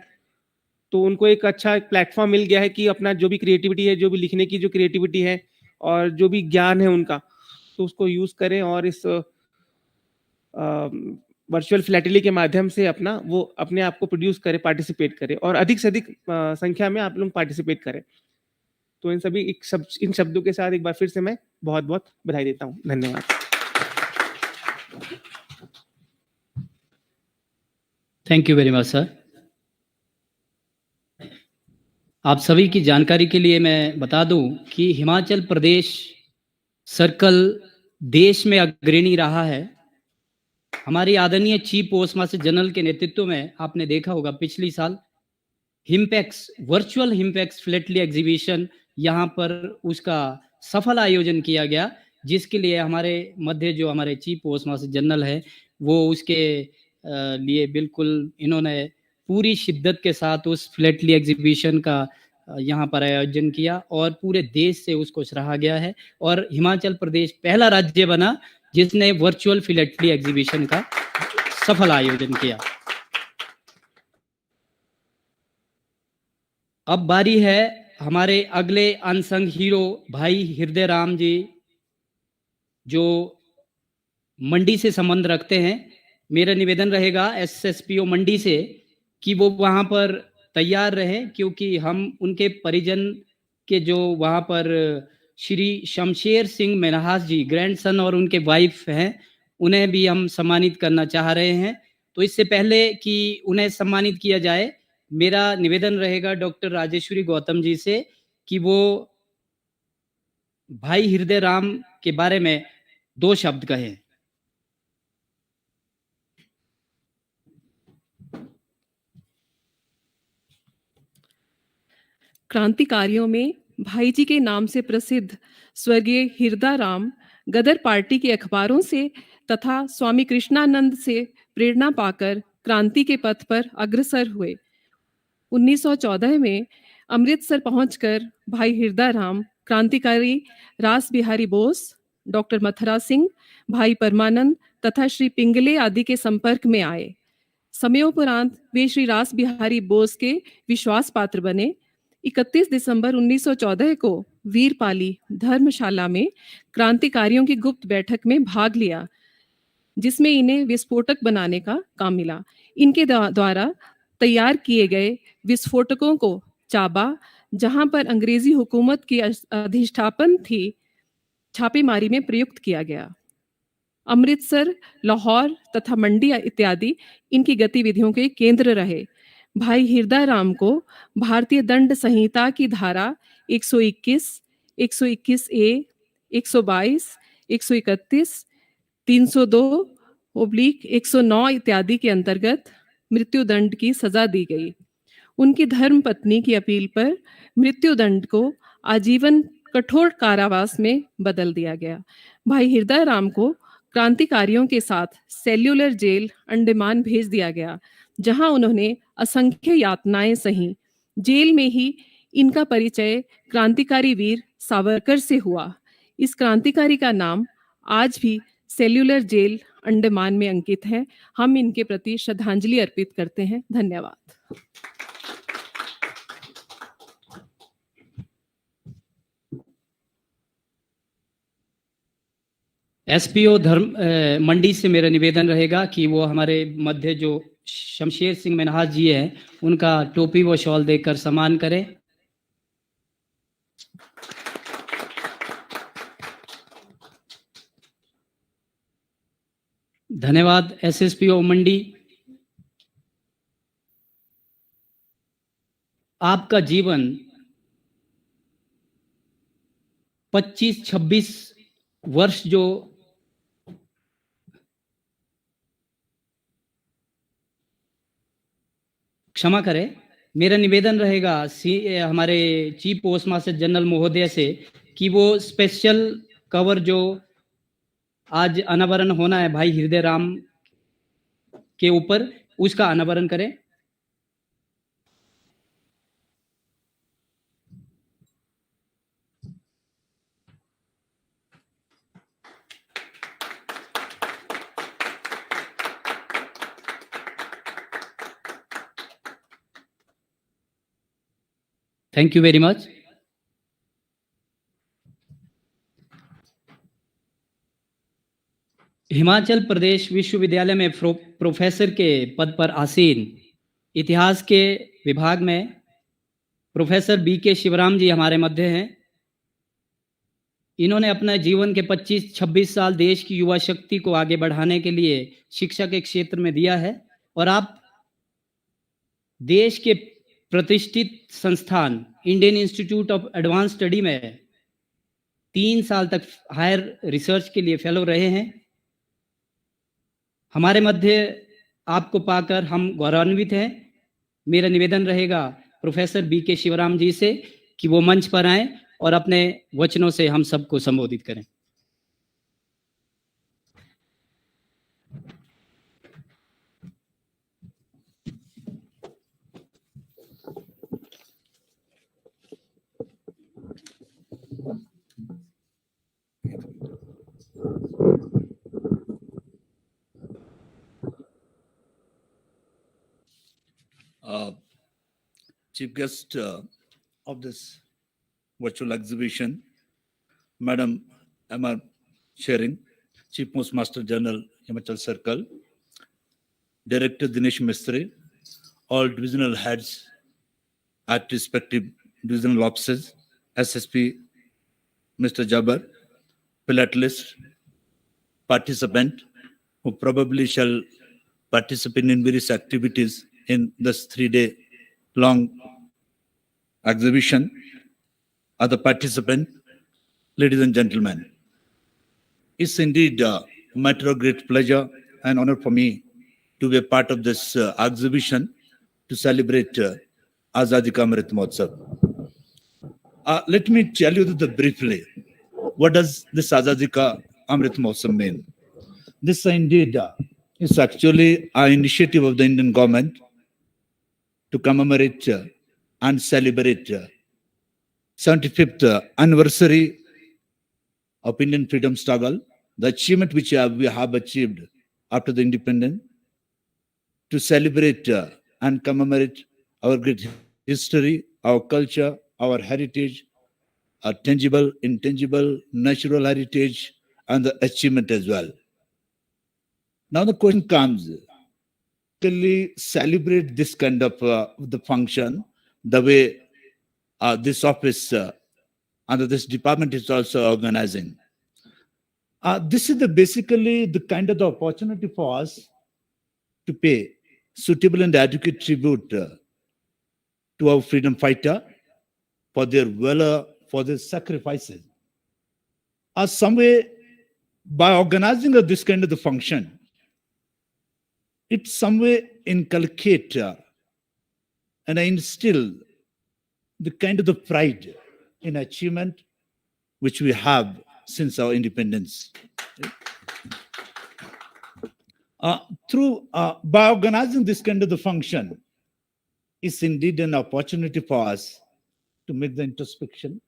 तो उनको एक अच्छा प्लेटफॉर्म मिल गया है कि अपना जो भी क्रिएटिविटी है, जो भी लिखने की जो क्रिएटिविटी है और जो भी ज्ञान है उनका, तो उसको यूज करें और इस वर्चुअल फिलैटेली के माध्यम से अपना वो अपने आप को प्रोड्यूस करें, पार्टिसिपेट करें और अधिक से अधिक संख्या में आप लोग पार्टिसिपेट करें। तो इन सभी इन शब्दों के साथ एक बार फिर से मैं बहुत बहुत बधाई देता हूँ। धन्यवाद। Thank you very much sir. आप सभी की जानकारी के लिए मैं बता दूं कि हिमाचल प्रदेश सर्कल देश में अग्रणी रहा है। हमारी आदरणीय चीफ पोस्ट मास्टर जनरल के नेतृत्व में आपने देखा होगा पिछली साल हिम्पैक्स वर्चुअल हिम्पैक्स फिलैटेली एग्जीबिशन यहाँ पर उसका सफल आयोजन किया गया, जिसके लिए हमारे मध्य जो हमारे चीफ पोस्ट मास्टर जनरल है वो उसके लिए बिल्कुल इन्होंने पूरी शिद्दत के साथ उस फिलैटेली एग्जीबिशन का यहाँ पर आयोजन किया और पूरे देश से उसको सराहा गया है और हिमाचल प्रदेश पहला राज्य बना जिसने वर्चुअल फिलैटेली एग्जीबिशन का सफल आयोजन किया। अब बारी है हमारे अगले अनसंग हीरो भाई हृदय राम जी, जो मंडी से संबंध रखते हैं। मेरा निवेदन रहेगा एसएसपीओ मंडी से कि वो वहां पर तैयार रहे, क्योंकि हम उनके परिजन के जो वहाँ पर श्री शमशेर सिंह मिन्हास जी ग्रैंडसन और उनके वाइफ हैं, उन्हें भी हम सम्मानित करना चाह रहे हैं। तो इससे पहले कि उन्हें सम्मानित किया जाए, मेरा निवेदन रहेगा डॉक्टर राजेश्वरी गौतम जी से कि वो भाई हृदय राम के बारे में 2 शब्द कहें। क्रांतिकारियों में भाई जी के नाम से प्रसिद्ध स्वर्गीय हृदय राम गदर पार्टी के अखबारों से तथा स्वामी कृष्णानंद से प्रेरणा पाकर क्रांति के पथ पर अग्रसर हुए। 1914 में अमृतसर पहुंचकर भाई हृदय राम क्रांतिकारी रास बिहारी बोस, डॉक्टर मथुरा सिंह, भाई परमानंद तथा श्री पिंगले आदि के संपर्क में आए। समयोपरांत वे श्री रास बिहारी बोस के विश्वास पात्र बने। 31 दिसंबर 1914 को वीरपाली धर्मशाला में क्रांतिकारियों की गुप्त बैठक में भाग लिया, जिसमें इन्हें विस्फोटक बनाने का काम मिला। इनके द्वारा तैयार किए गए विस्फोटकों को चाबा, जहां पर अंग्रेजी हुकूमत की अधिष्ठापन थी, छापेमारी में प्रयुक्त किया गया। अमृतसर, लाहौर तथा मंडी इत्यादि इनकी गतिविधियों के केंद्र रहे। भाई हृदय राम को भारतीय दंड संहिता की धारा 121, 121 ए, 122, 131, 302/109 इत्यादि के अंतर्गत मृत्युदंड की सजा दी गई। उनकी धर्म पत्नी की अपील पर मृत्युदंड को आजीवन कठोर कारावास में बदल दिया गया। भाई हृदय राम को क्रांतिकारियों के साथ सेल्युलर जेल अंडमान भेज दिया गया, जहां उन्होंने असंख्य यातनाएं सही। जेल में ही इनका परिचय क्रांतिकारी वीर सावरकर से हुआ। इस क्रांतिकारी का नाम आज भी सेल्युलर जेल अंडमान में अंकित है। हम इनके प्रति श्रद्धांजलि अर्पित करते हैं। धन्यवाद। एसपीओ मंडी से मेरा निवेदन रहेगा कि वो हमारे मध्य जो शमशेर सिंह मिन्हास जी हैं, उनका टोपी व शॉल देकर सम्मान करें। धन्यवाद एसएसपीओ मंडी। आपका जीवन 25-26 वर्ष जो क्षमा करें, मेरा निवेदन रहेगा हमारे चीफ पोस्ट मास्टर जनरल महोदय से कि वो स्पेशल कवर जो आज अनावरण होना है भाई हृदय राम के ऊपर, उसका अनावरण करें। Thank you very much. Himachal Pradesh विश्वविद्यालय में प्रोफेसर के पद पर आसीन इतिहास के विभाग में प्रोफेसर बीके शिवराम जी हमारे मध्य हैं। इन्होंने अपना जीवन के 25-26 साल देश की युवा शक्ति को आगे बढ़ाने के लिए शिक्षा के क्षेत्र में दिया है और आप देश के प्रतिष्ठित संस्थान Indian institute of advance study में 3 साल तक हायर रिसर्च के लिए फेलो रहे हैं। हमारे मध्य आपको पाकर हम गौरवान्वित हैं। मेरा निवेदन रहेगा प्रोफेसर बीके शिवराम जी से कि वो मंच पर आएं और अपने वचनों से हम सबको संबोधित करें। Chief guest of this virtual exhibition, Madam Emma Sharing, Chief Postmaster General, Himachal Circle, Director Dinesh Mistry, all divisional heads at respective divisional offices, SSP Mr. Jabbar, philatelist, participant, who probably shall participate in various activities in this 3-day long exhibition. Other participant, ladies and gentlemen, it's indeed a matter of great pleasure and honor for me to be a part of this exhibition to celebrate Azadi Ka Amrit Mahotsav. Let me tell you briefly, what does this Azadi Ka Amrit Mahotsav mean? This indeed is actually an initiative of the Indian government to commemorate and celebrate 75th anniversary of Indian freedom struggle, the achievement which we have achieved after the independence, to celebrate and commemorate our great history, our culture, our heritage, our tangible, intangible, natural heritage, and the achievement as well. Now the question comes, can we celebrate this kind of the function the way this office under this department is also organizing? This is basically the kind of the opportunity for us to pay suitable and adequate tribute to our freedom fighter for their valor, for their sacrifices. Some way, by organizing this kind of the function, it some way inculcate and instill the kind of the pride in achievement which we have since our independence. By organizing this kind of the function, is indeed an opportunity for us to make the introspection,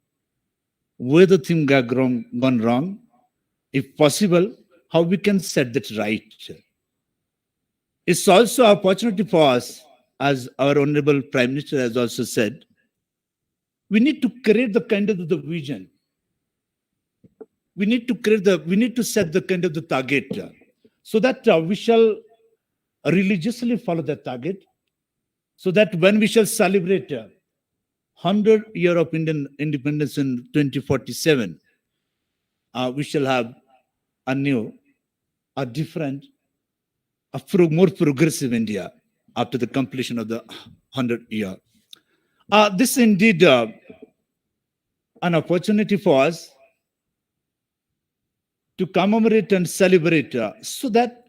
where the things have gone wrong, if possible, how we can set that right. It's also an opportunity for us, as our Honorable Prime Minister has also said, we need to create the kind of the vision. We need to set the kind of the target so that we shall religiously follow that target, so that when we shall celebrate 100 years of Indian independence in 2047, we shall have a new, a different, more progressive India after the completion of the 100 year. This is indeed an opportunity for us to commemorate and celebrate so that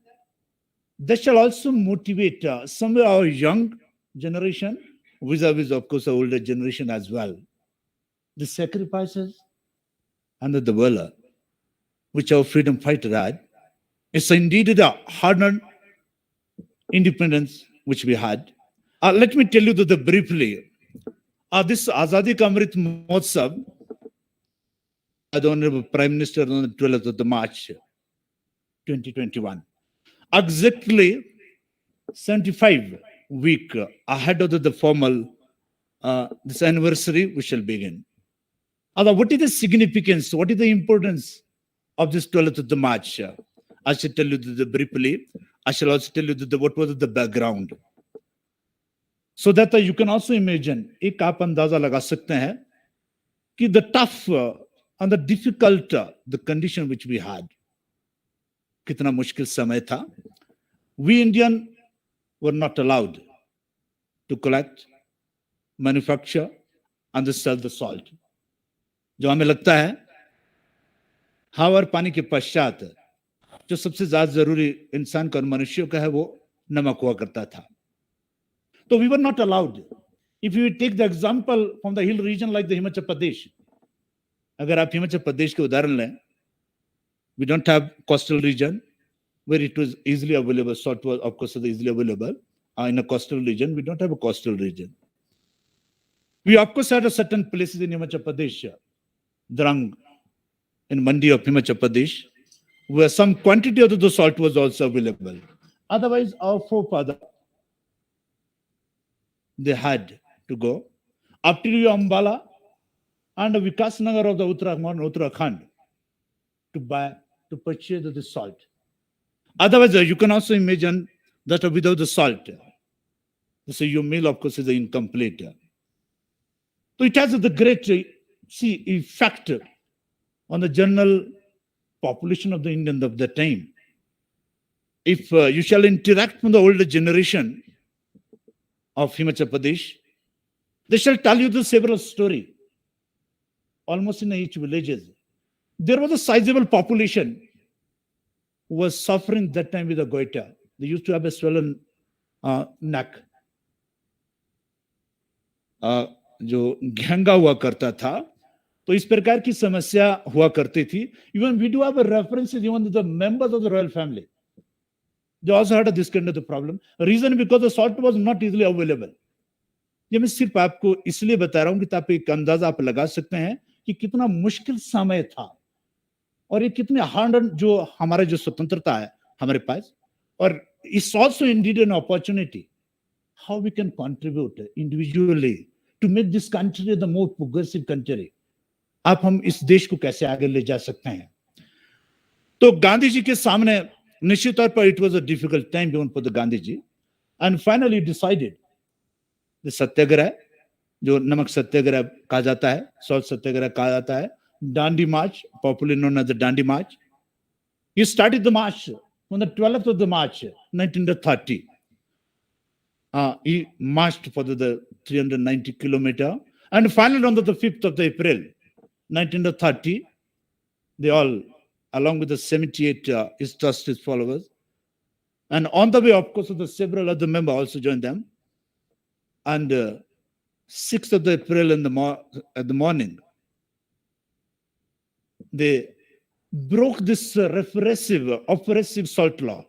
they shall also motivate some of our young generation, vis-a-vis, of course, our older generation as well. The sacrifices and the valor which our freedom fighter had, it's indeed a hard-earned independence which we had. Let me tell you briefly, this Azadi Ka Amrit Mahotsav, the Honorable Prime Minister on the 12th of March 2021, exactly 75 weeks ahead of the formal this anniversary, we shall begin. What is the significance? What is the importance of this 12th of March? I shall tell you briefly. I shall also tell you what was the background, so that you can also imagine. एक आप अंदाजा लगा सकते हैं कि the tough and the difficult the condition which we had, कितना मुश्किल समय था. We Indian were not allowed to collect, manufacture and sell the salt. जो हमें लगता है हवा और पानी के पश्चात जो सबसे ज्यादा जरूरी इंसान का और मनुष्यों का है वो नमक हुआ करता था. तो we were not allowed. If you take the example from the hill region like the Himachal Pradesh, अगर आप हिमाचल प्रदेश के उदाहरण लें, we don't have coastal region where it was easily available. Salt was, of course, easily available. In a coastal region, we don't have a coastal region. We, of course, had certain places in Himachal Pradesh, Drang, in Mandi of Himachal Pradesh, where some quantity of the salt was also available. Otherwise, our forefather, they had to go up to Ambala and Vikasnagar of the Uttarakhand to purchase the salt. Otherwise, you can also imagine that without the salt, so your meal, of course, is incomplete. So it has the great see effect on the general population of the Indians of the time. If you shall interact with the older generation of Himachal Pradesh, they shall tell you the several story, almost in each villages. There was a sizable population who was suffering that time with a goiter. They used to have a swollen neck. जो घेंगा हुआ करता था, तो इस प्रकार की समस्या हुआ करती थी. Even we do have a reference even to the members of the royal family. They also had this kind of the problem. Reason because the salt was not easily available. ये मैं सिर्फ आपको इसलिए बता रहा हूं कि ताकि एक अंदाजा आप लगा सकते हैं कि कितना मुश्किल समय था और ये कितने हार्ड जो हमारे जो स्वतंत्रता है हमारे पास. और it's also indeed an opportunity how we can contribute individually to make this country the more progressive country. आप हम इस देश को कैसे आगे ले जा सकते हैं. तो गांधी जी के सामने निश्चित तौर पर it was a difficult time even for the Gandhi ji, and finally decided the सत्याग्रह, जो नमक सत्याग्रह कहा जाता है, सॉल्ट सत्याग्रह कहा जाता है, Dandi March, popularly known as the Dandi March. He started the march on the 12th of the March, 1930. He marched for the 390 kilometer, and finally on the 5th of April, 1930, they all, along with the 78 his justice followers, and on the way, of course, the several other members also joined them. And 6th of April in at the morning, they broke this oppressive salt law.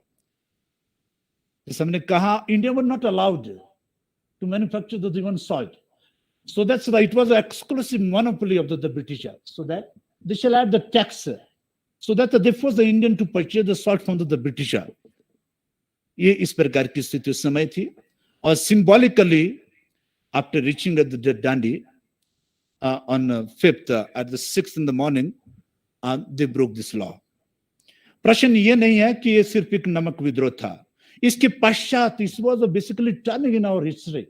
Somebody kaha, India was not allowed to manufacture the even salt. So that's why it was an exclusive monopoly of the British. So that they shall add the tax. So that they forced the Indian to purchase the salt from the British. ये इस प्रकार की स्थिति उस समय थी. और symbolically, after reaching at the Dandi on 5th at the 6th in the morning, they broke this law. प्रश्न ये नहीं है कि ये सिर्फ एक नमक विद्रोह था. इसके पश्चात, this was basically turning in our history.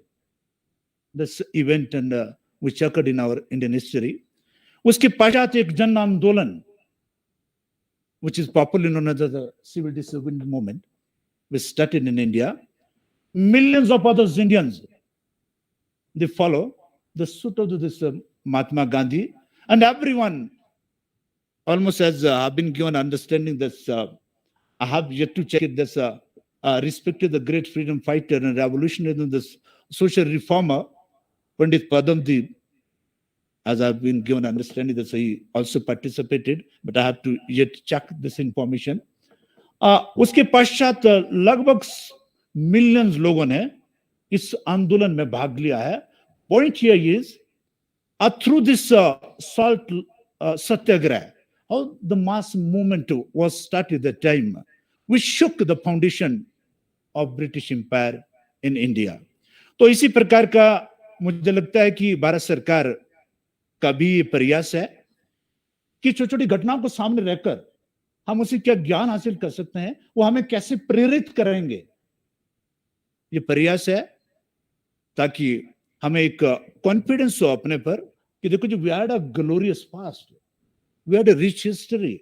This event and which occurred in our Indian history. उसके पश्चात एक जन आंदोलन, which is popularly known as the civil disobedience movement, which started in India. Millions of other Indians, they follow the suit of this Mahatma Gandhi, and everyone almost has been given understanding this. I have yet to check it. This respected the great freedom fighter and revolutionary and this social reformer, Pandit Padamdeep, as I've been given understanding that he also participated, but I have to yet check this information. उसके पश्चात लगभग millions लोगों ने इस आंदोलन में भाग लिया है. Point here is through this salt satyagraha, how the mass movement was started at the time, which shook the foundation of British Empire in India. तो इसी प्रकार का मुझे लगता है कि भारत सरकार का भी ये प्रयास है कि छोटी छोटी घटनाओं को सामने रखकर हम उसे क्या ज्ञान हासिल कर सकते हैं, वो हमें कैसे प्रेरित करेंगे. ये प्रयास है ताकि हमें एक कॉन्फिडेंस हो अपने पर कि देखो जो we had a glorious past, we had a rich history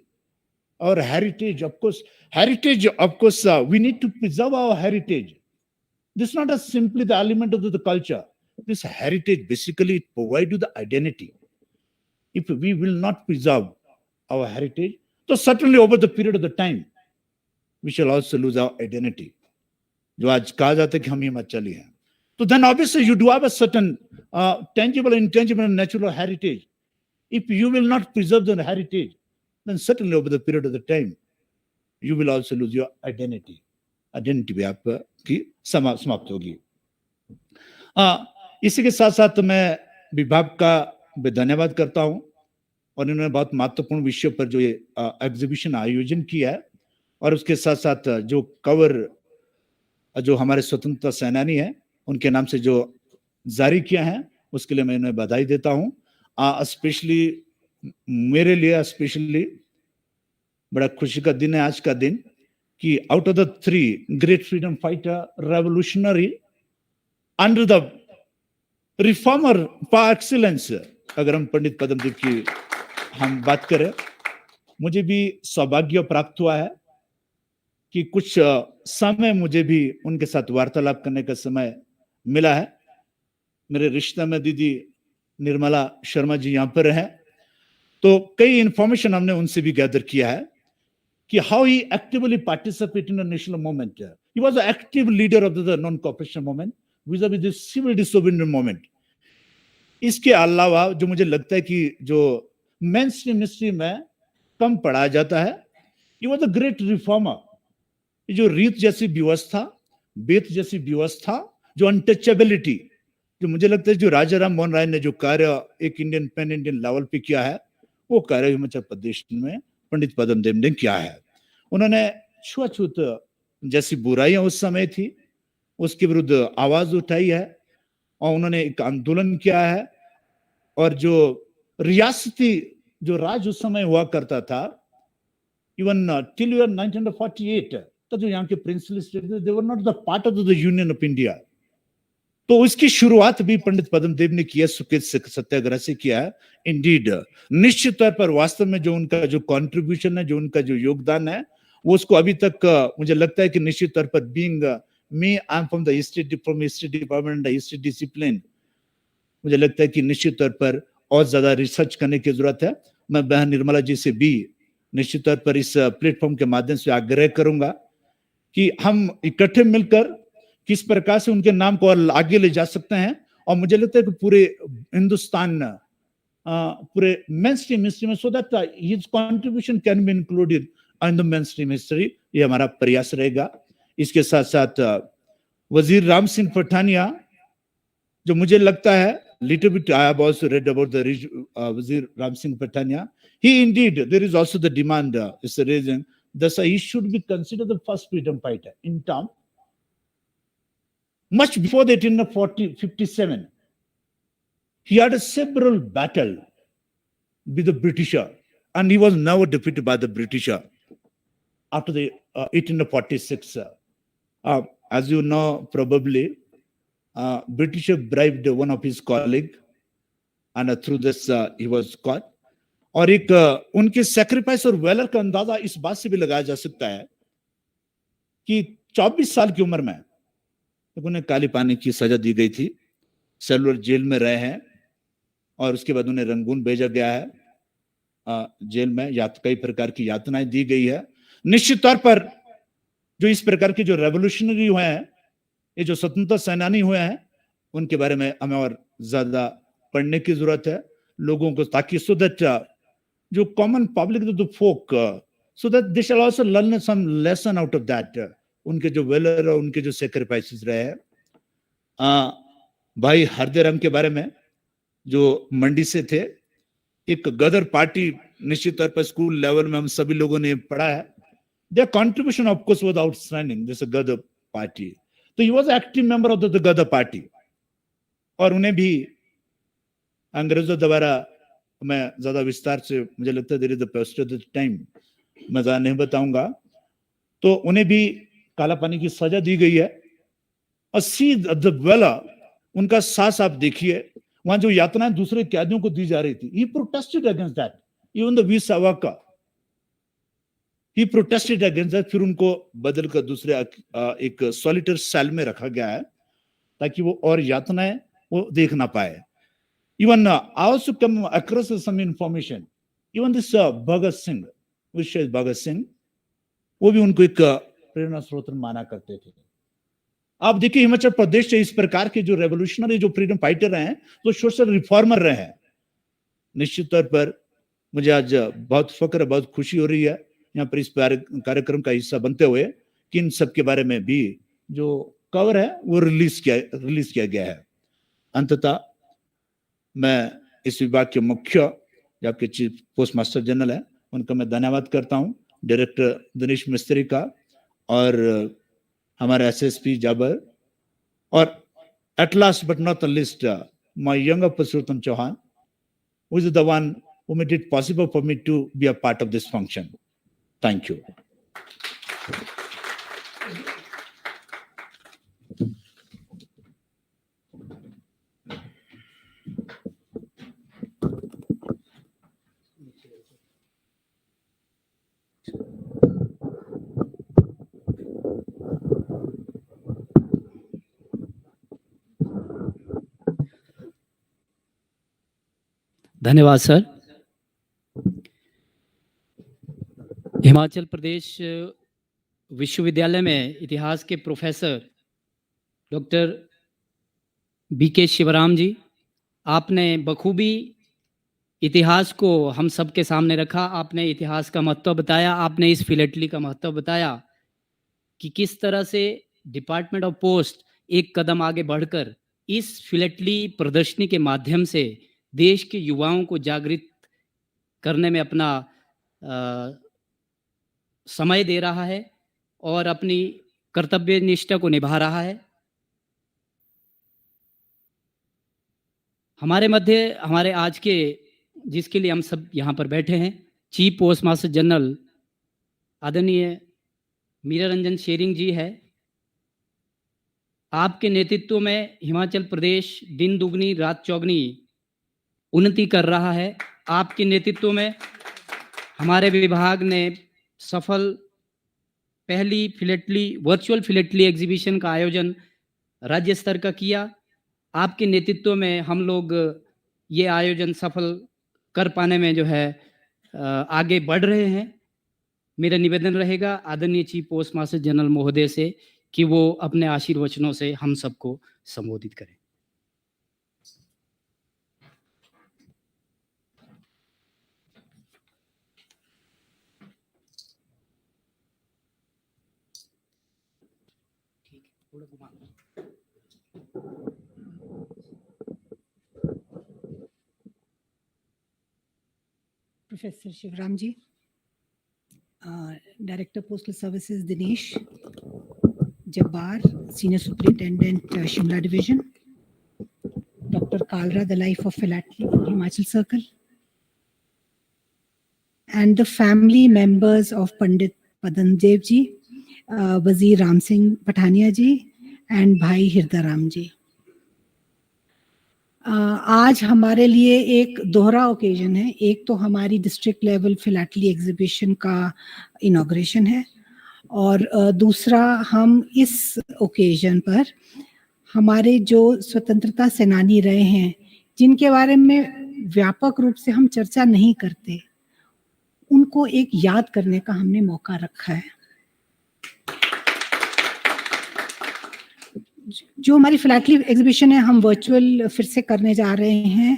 और heritage. Of course we need to preserve our heritage. This not as simply the element of the culture. This heritage basically it provides you the identity. If we will not preserve our heritage, so certainly over the period of the time we shall also lose our identity. जो आज कहा जाता है कि हम हिमाचली हैं, तो then obviously you do have a certain tangible, intangible, and natural heritage. If you will not preserve the heritage, then certainly over the period of the time you will also lose your identity. Identity भी आपकी समाप्त होगी. इसी के साथ साथ मैं विभाग का भी धन्यवाद करता हूं और इन्होंने बहुत महत्वपूर्ण विषयों पर जो ये एग्जीबिशन आयोजन किया है और उसके साथ साथ जो कवर जो हमारे स्वतंत्रता सेनानी है उनके नाम से जो जारी किया है उसके लिए मैं इन्हें बधाई देता हूं. स्पेशली मेरे लिए स्पेशली बड़ा खुशी का दिन है आज का दिन कि out of the 3 great freedom fighter revolutionary under the reformer par excellence, अगर हम पंडित पद्मदेव की हम बात करें, मुझे भी सौभाग्य प्राप्त हुआ है कि कुछ समय मुझे भी उनके साथ वार्तालाप करने का समय मिला है। मेरे रिश्ते में दीदी निर्मला शर्मा जी यहाँ पर हैं, तो कई इंफॉर्मेशन हमने उनसे भी गैदर किया है कि how he actively participate in national movement. He was an active leader of the non cooperation movement vis a vis the civil disobedience movement. इसके अलावा जो मुझे लगता है कि जो मेन स्ट्रीम हिस्ट्री में कम पढ़ाया जाता है, he was a great reformer. जो रीत जैसी व्यवस्था, बेत जैसी व्यवस्था, जो अनटचेबिलिटी, जो मुझे लगता है जो राजा राम मोहन राय ने जो कार्य एक इंडियन पैन इंडियन लेवल पे किया है, वो कार्य हिमाचल प्रदेश में पंडित पद्मदेव ने किया है। उन्होंने छुआछूत जैसी बुराइयां उस समय थी, उसके विरुद्ध आवाज उठाई है और उन्होंने एक आंदोलन किया है। और जो रियासती जो राज उस समय हुआ करता था, इवन टिल ईयर 1948 तक जो यहाँ के प्रिंसली स्टेट थे, they were not the part of the union of India. तो इसकी शुरुआत भी पंडित पद्मदेव ने किया, सुकेत सत्याग्रह से किया है। इंडीड निश्चित तौर पर वास्तव में जो उनका जो कंट्रीब्यूशन है, जो उनका जो योगदान है, वो उसको अभी तक मुझे लगता है कि निश्चित तौर पर being me, I am from the history department, the history discipline, मुझे लगता है कि निश्चित तौर पर और ज्यादा रिसर्च करने की जरूरत है। मैं बहन निर्मला जी से भी निश्चित तौर पर इस प्लेटफॉर्म के माध्यम से आग्रह करूंगा कि हम इकट्ठे मिलकर किस प्रकार से उनके नाम को और आगे ले जा सकते हैं। और मुझे लगता है कि पूरे हिंदुस्तान, पूरे मेन स्ट्रीम हिस्ट्री में, so that his contribution can be included in the main stream history, ये हमारा प्रयास रहेगा। इसके साथ साथ वजीर राम सिंह पठानिया, जो मुझे लगता है little bit I have also read about the Wazir Ram Singh Patania. He indeed, there is also the demand, is the reason that he should be considered the first freedom fighter in town. Much before that, in 1957, he had a several battle with the Britisher, and he was never defeated by the Britisher after the 1846. As you know, probably, Britisher bribed one of his colleague, and through this he was caught. और एक उनके sacrifice और velar का अंदाजा इस बात से भी लगाया जा सकता है कि 24 साल की उम्र में उन्हें काली पानी की सजा दी गई थी, सेलुलर जेल में रहे हैं, और उसके बाद उन्हें रंगून भेजा गया है। जेल में कई प्रकार की यातनाएं दी गई है। निश्चित तौर पर जो इस प्रकार के जो रेवोल्यूशनरी हुए हैं, ये जो स्वतंत्रता सेनानी हुए हैं, उनके बारे में हमें और ज्यादा पढ़ने की जरूरत है लोगों को, ताकि सो दैट जो common public, the folk, so that they shall also learn some lesson out of that, उनके जो वेलर और उनके जो सैक्रिफाइसेस रहे हैं। भाई हरदे के बारे में, जो मंडी से थे, एक गदर पार्टी, निश्चित तौर पर स्कूल लेवल में हम सभी लोगों ने पढ़ा है। Their contribution of course was outstanding, this Ghadar party. तो he was active member of the Ghadar party, और उन्हें भी अंग्रेजों द्वारा, मैं ज्यादा विस्तार से, मुझे लगता है there is the pest of the time, मैं ज्यादा नहीं बताऊंगा, तो उन्हें भी काला पानी की सजा दी गई है। और सी द वेलर, उनका साथ आप देखिए, वहां जो यातनाएं दूसरे कैदियों को दी जा रही थी, he protested against that, even the Veer Savarkar, he protested against that. फिर उनको बदल कर दूसरे एक सॉलिटर सेल में रखा गया है, ताकि वो और यातनाएं वो देख ना पाए। Even I also come across some information. Even this Bhagat Singh, विशेष भगत सिंह, वो भी उनको एक प्रेरणा स्रोत माना करते थे। आप देखिए हिमाचल प्रदेश से इस प्रकार के जो रेवोल्यूशनरी, जो फ्रीडम फाइटर रहे हैं, जो सोशल रिफॉर्मर रहे हैं, निश्चित तौर पर मुझे आज बहुत फक्र, बहुत खुशी हो रही है यहाँ पर इस कार्यक्रम का हिस्सा बनते हुए, कि इन सब के बारे में भी जो कवर है वो रिलीज किया गया है। अंततः मैं इस विभाग के मुख्य, जो आपके चीफ पोस्ट मास्टर जनरल है, उनका मैं धन्यवाद करता हूँ, डायरेक्टर दिनेश मिस्त्री का, और हमारे एसएसपी जाबर, और at last but not the least my younger Purushottam Chauhan, who is the one who made it possible for me to be a part of this function. Thank you. धन्यवाद सर। हिमाचल प्रदेश विश्वविद्यालय में इतिहास के प्रोफेसर डॉक्टर बीके शिवराम जी, आपने बखूबी इतिहास को हम सबके सामने रखा। आपने इतिहास का महत्व बताया, आपने इस फिलेटली का महत्व बताया कि किस तरह से डिपार्टमेंट ऑफ पोस्ट एक कदम आगे बढ़कर इस फिलेटली प्रदर्शनी के माध्यम से देश के युवाओं को जागृत करने में अपना समय दे रहा है और अपनी कर्तव्य निष्ठा को निभा रहा है। हमारे मध्य हमारे आज के, जिसके लिए हम सब यहाँ पर बैठे हैं, चीफ पोस्ट मास्टर जनरल आदरणीय मीरा रंजन शेरिंग जी है। आपके नेतृत्व में हिमाचल प्रदेश दिन दुगनी रात चौगनी उन्नति कर रहा है। आपके नेतृत्व में हमारे विभाग ने सफल पहली फिलेटली वर्चुअल फिलेटली एग्जीबिशन का आयोजन राज्य स्तर का किया। आपके नेतृत्व में हम लोग ये आयोजन सफल कर पाने में जो है आगे बढ़ रहे हैं। मेरा निवेदन रहेगा आदरणीय चीफ पोस्ट मास्टर जनरल महोदय से कि वो अपने आशीर्वचनों से हम सबको संबोधित करें। Professor Shivram ji, Director Postal Services Dinesh, Jabbar, Senior Superintendent Shimla Division, Dr. Kalra, the Life of Philately, Himachal Circle, and the family members of Pandit Padan Dev ji, Wazir Ram Singh Pathania ji, and Bhai Hirdaram ji. आज हमारे लिए एक दोहरा occasion है। एक तो हमारी district level philately exhibition का इनॉग्रेशन है और दूसरा हम इस ओकेजन पर हमारे जो स्वतंत्रता सेनानी रहे हैं, जिनके बारे में व्यापक रूप से हम चर्चा नहीं करते, उनको एक याद करने का हमने मौका रखा है। जो हमारी फिलैटली एग्जीबिशन है हम वर्चुअल फिर से करने जा रहे हैं,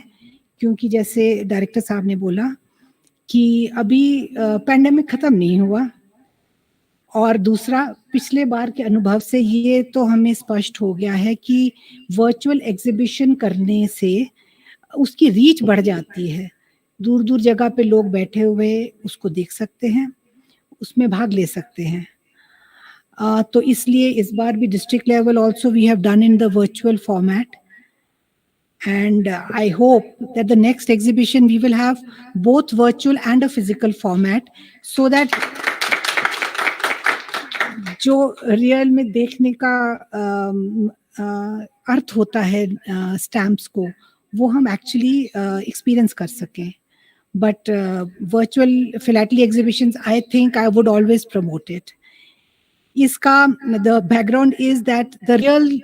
क्योंकि जैसे डायरेक्टर साहब ने बोला कि अभी पैंडेमिक ख़त्म नहीं हुआ और दूसरा पिछले बार के अनुभव से ये तो हमें स्पष्ट हो गया है कि वर्चुअल एग्जीबिशन करने से उसकी रीच बढ़ जाती है। दूर दूर जगह पे लोग बैठे हुए उसको देख सकते हैं, उसमें भाग ले सकते हैं। तो इसलिए इस बार भी district level also we have done in the virtual format and I hope that the next exhibition we will have both virtual and a physical format so that जो रियल में देखने का अर्थ होता है स्टैम्प्स को, वो हम एक्चुअली एक्सपीरियंस कर सकें। But virtual philately exhibitions I think I would always promote it. इसका the background is that the real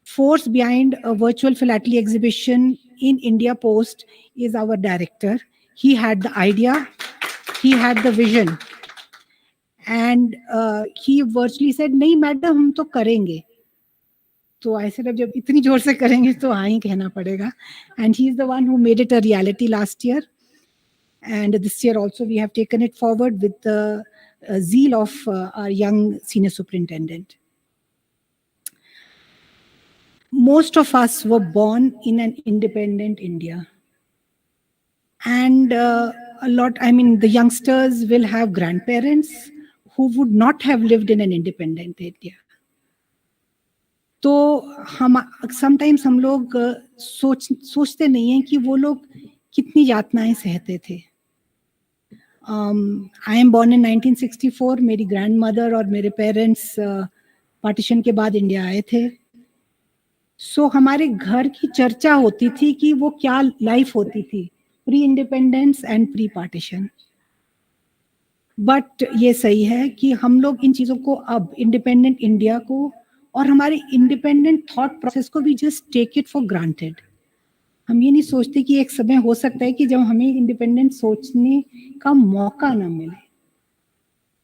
force behind a virtual philately exhibition in India Post is our director. He had the idea, he had the vision, and he virtually said, "नहीं madam हम तो करेंगे." तो I said, अब जब इतनी जोर से करेंगे तो हाँ ही कहना पड़ेगा. And he is the one who made it a reality last year, and this year also we have taken it forward with the zeal of our young senior superintendent. Most of us were born in an independent India, and the youngsters will have grandparents who would not have lived in an independent India. तो हम sometimes हम लोग सोचते नहीं हैं कि वो लोग कितनी यातनाएं सहते थे। I am born in 1964. मेरी grandmother और मेरे parents partition के बाद इंडिया आए थे। सो हमारे घर की चर्चा होती थी कि वो क्या लाइफ होती थी pre independence and pre partition. But ये सही है कि हम लोग इन चीज़ों को अब इंडिपेंडेंट इंडिया को और हमारे इंडिपेंडेंट थॉट प्रोसेस को भी just take it for granted. हम ये नहीं सोचते कि एक समय हो सकता है कि जब हमें इंडिपेंडेंट सोचने का मौका ना मिले।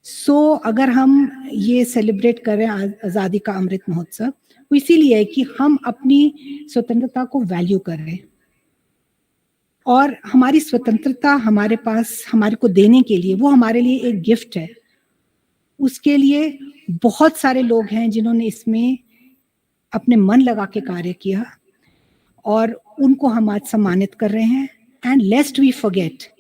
सो अगर हम ये सेलिब्रेट कर रहे हैं आज़ादी का अमृत महोत्सव, वो इसीलिए है कि हम अपनी स्वतंत्रता को वैल्यू कर रहे हैं और हमारी स्वतंत्रता हमारे पास हमारे को देने के लिए वो हमारे लिए एक गिफ्ट है। उसके लिए बहुत सारे लोग हैं जिन्होंने इसमें अपने मन लगा के कार्य किया और उनको हम आज सम्मानित कर रहे हैं। And lest we forget,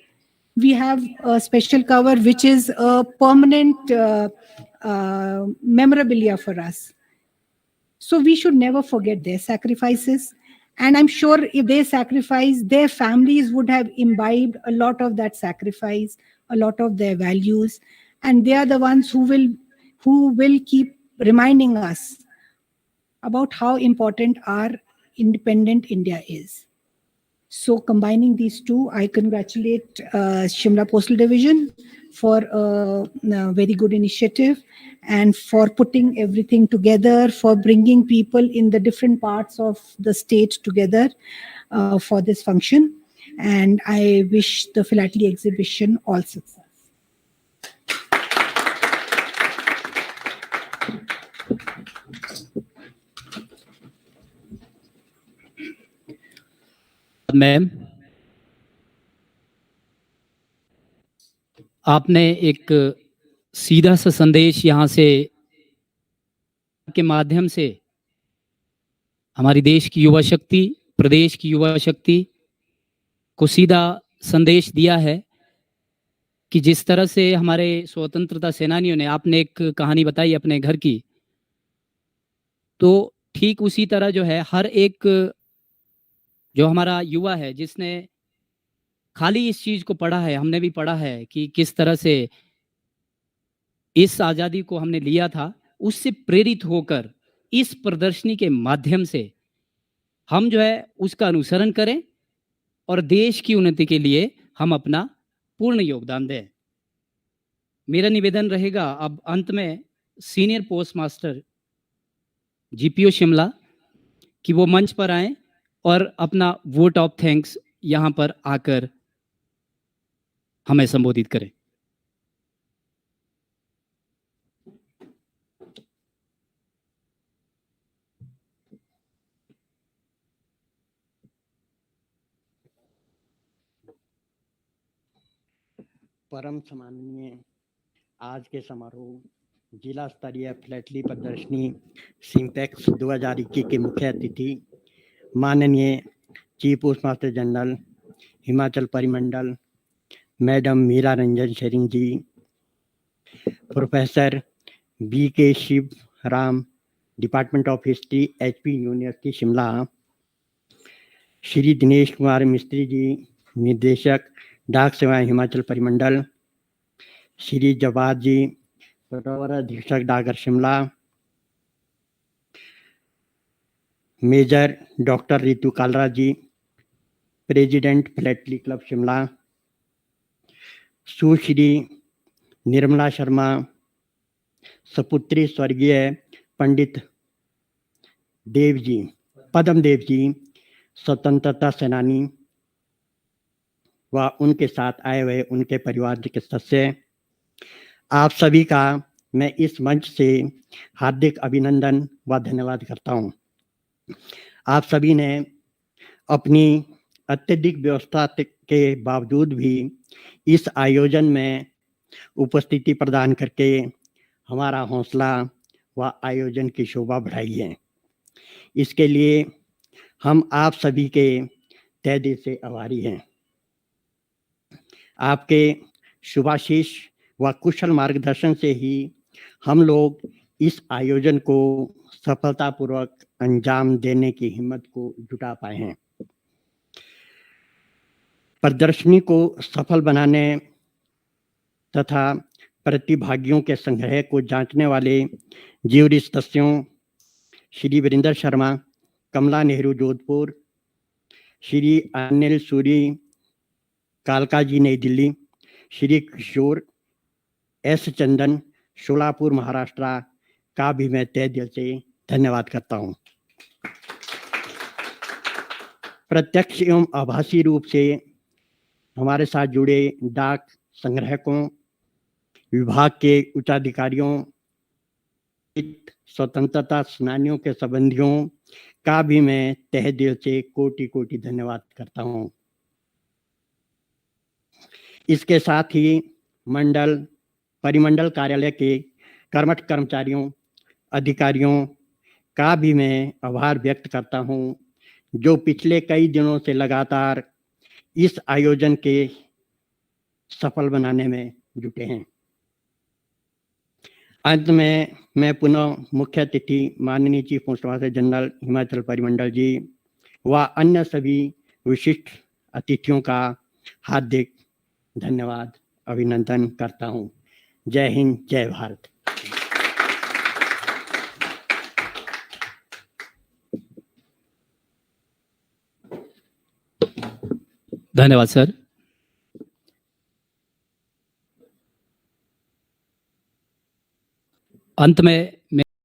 we have a special cover which is a permanent memorabilia for us. So we should never forget their sacrifices. And I'm sure if they sacrifice, their families would have imbibed a lot of that sacrifice, a lot of their values. And they are the ones who will keep reminding us about how important our independent India is. So combining these two, I congratulate Shimla Postal Division for a very good initiative and for putting everything together, for bringing people in the different parts of the state together for this function. And I wish the philately exhibition all success. Ma'am, आपने एक सीधा सा संदेश यहाँ से के माध्यम से हमारी देश की युवा शक्ति, प्रदेश की युवा शक्ति को सीधा संदेश दिया है कि जिस तरह से हमारे स्वतंत्रता सेनानियों ने, आपने एक कहानी बताई अपने घर की, तो ठीक उसी तरह जो है हर एक जो हमारा युवा है जिसने खाली इस चीज को पढ़ा है, हमने भी पढ़ा है कि किस तरह से इस आजादी को हमने लिया था, उससे प्रेरित होकर इस प्रदर्शनी के माध्यम से हम जो है उसका अनुसरण करें और देश की उन्नति के लिए हम अपना पूर्ण योगदान दें। मेरा निवेदन रहेगा अब अंत में senior post master GPO Shimla कि वो मंच पर आए और अपना वोट ऑफ थैंक्स यहाँ पर आकर हमें संबोधित करें। परम सम्माननीय आज के समारोह जिला स्तरीय फिलैटली प्रदर्शनी सिंपेक्स 2021 के मुख्य अतिथि माननीय chief post master general Himachal परिमंडल madam Meera Ranjan Shering ji, professor BK Shiv Ram, department of history HP university Shimla, Shri Dinesh Kumar Mistri ji, निदेशक डाक सेवाएं हिमाचल परिमंडल, श्री जवाद जी, प्रवर अधीक्षक डाकघर शिमला, मेजर डॉक्टर रितु कालरा जी, प्रेसिडेंट फिलैटली क्लब शिमला, सुश्री निर्मला शर्मा, सपुत्री स्वर्गीय पंडित देव जी, पद्म देव जी, स्वतंत्रता सेनानी व उनके साथ आए हुए उनके परिवार के सदस्य, आप सभी का मैं इस मंच से हार्दिक अभिनंदन व धन्यवाद करता हूं। आप सभी ने अपनी अत्यधिक व्यवस्था के बावजूद भी इस आयोजन में उपस्थिति प्रदान करके हमारा हौसला व आयोजन की शोभा बढ़ाई है। इसके लिए हम आप सभी के तहे दिल से आभारी हैं। आपके शुभाशीष व कुशल मार्गदर्शन से ही हम लोग इस आयोजन को सफलतापूर्वक अंजाम देने की हिम्मत को जुटा पाए हैं। प्रदर्शनी को सफल बनाने तथा प्रतिभागियों के संग्रह को जांचने वाले ज्यूरी सदस्यों श्री वीरेंद्र शर्मा, कमला नेहरू जोधपुर, श्री अनिल सूरी कालका जी नई दिल्ली, श्री किशोर S चंदन शोलापुर महाराष्ट्र का भी मैं तहे दिल से धन्यवाद करता हूं। प्रत्यक्ष एवं आभासी रूप से हमारे साथ जुड़े डाक संग्राहकों, विभाग के उच्चाधिकारियों, स्वतंत्रता सेनानियों के संबंधियों का भी मैं तहे दिल से कोटि कोटि धन्यवाद करता हूं। इसके साथ ही मंडल परिमंडल कार्यालय के कर्मठ कर्मचारियों, अधिकारियों का भी मैं आभार व्यक्त करता हूं, जो पिछले कई दिनों से लगातार इस आयोजन के सफल बनाने में जुटे हैं। अंत में मैं पुनः मुख्य अतिथि माननीय chief post master general Himachal परिमंडल जी व अन्य सभी विशिष्ट अतिथियों का हार्दिक धन्यवाद अभिनंदन करता हूं। जय हिंद, जय भारत। धन्यवाद सर। अंत में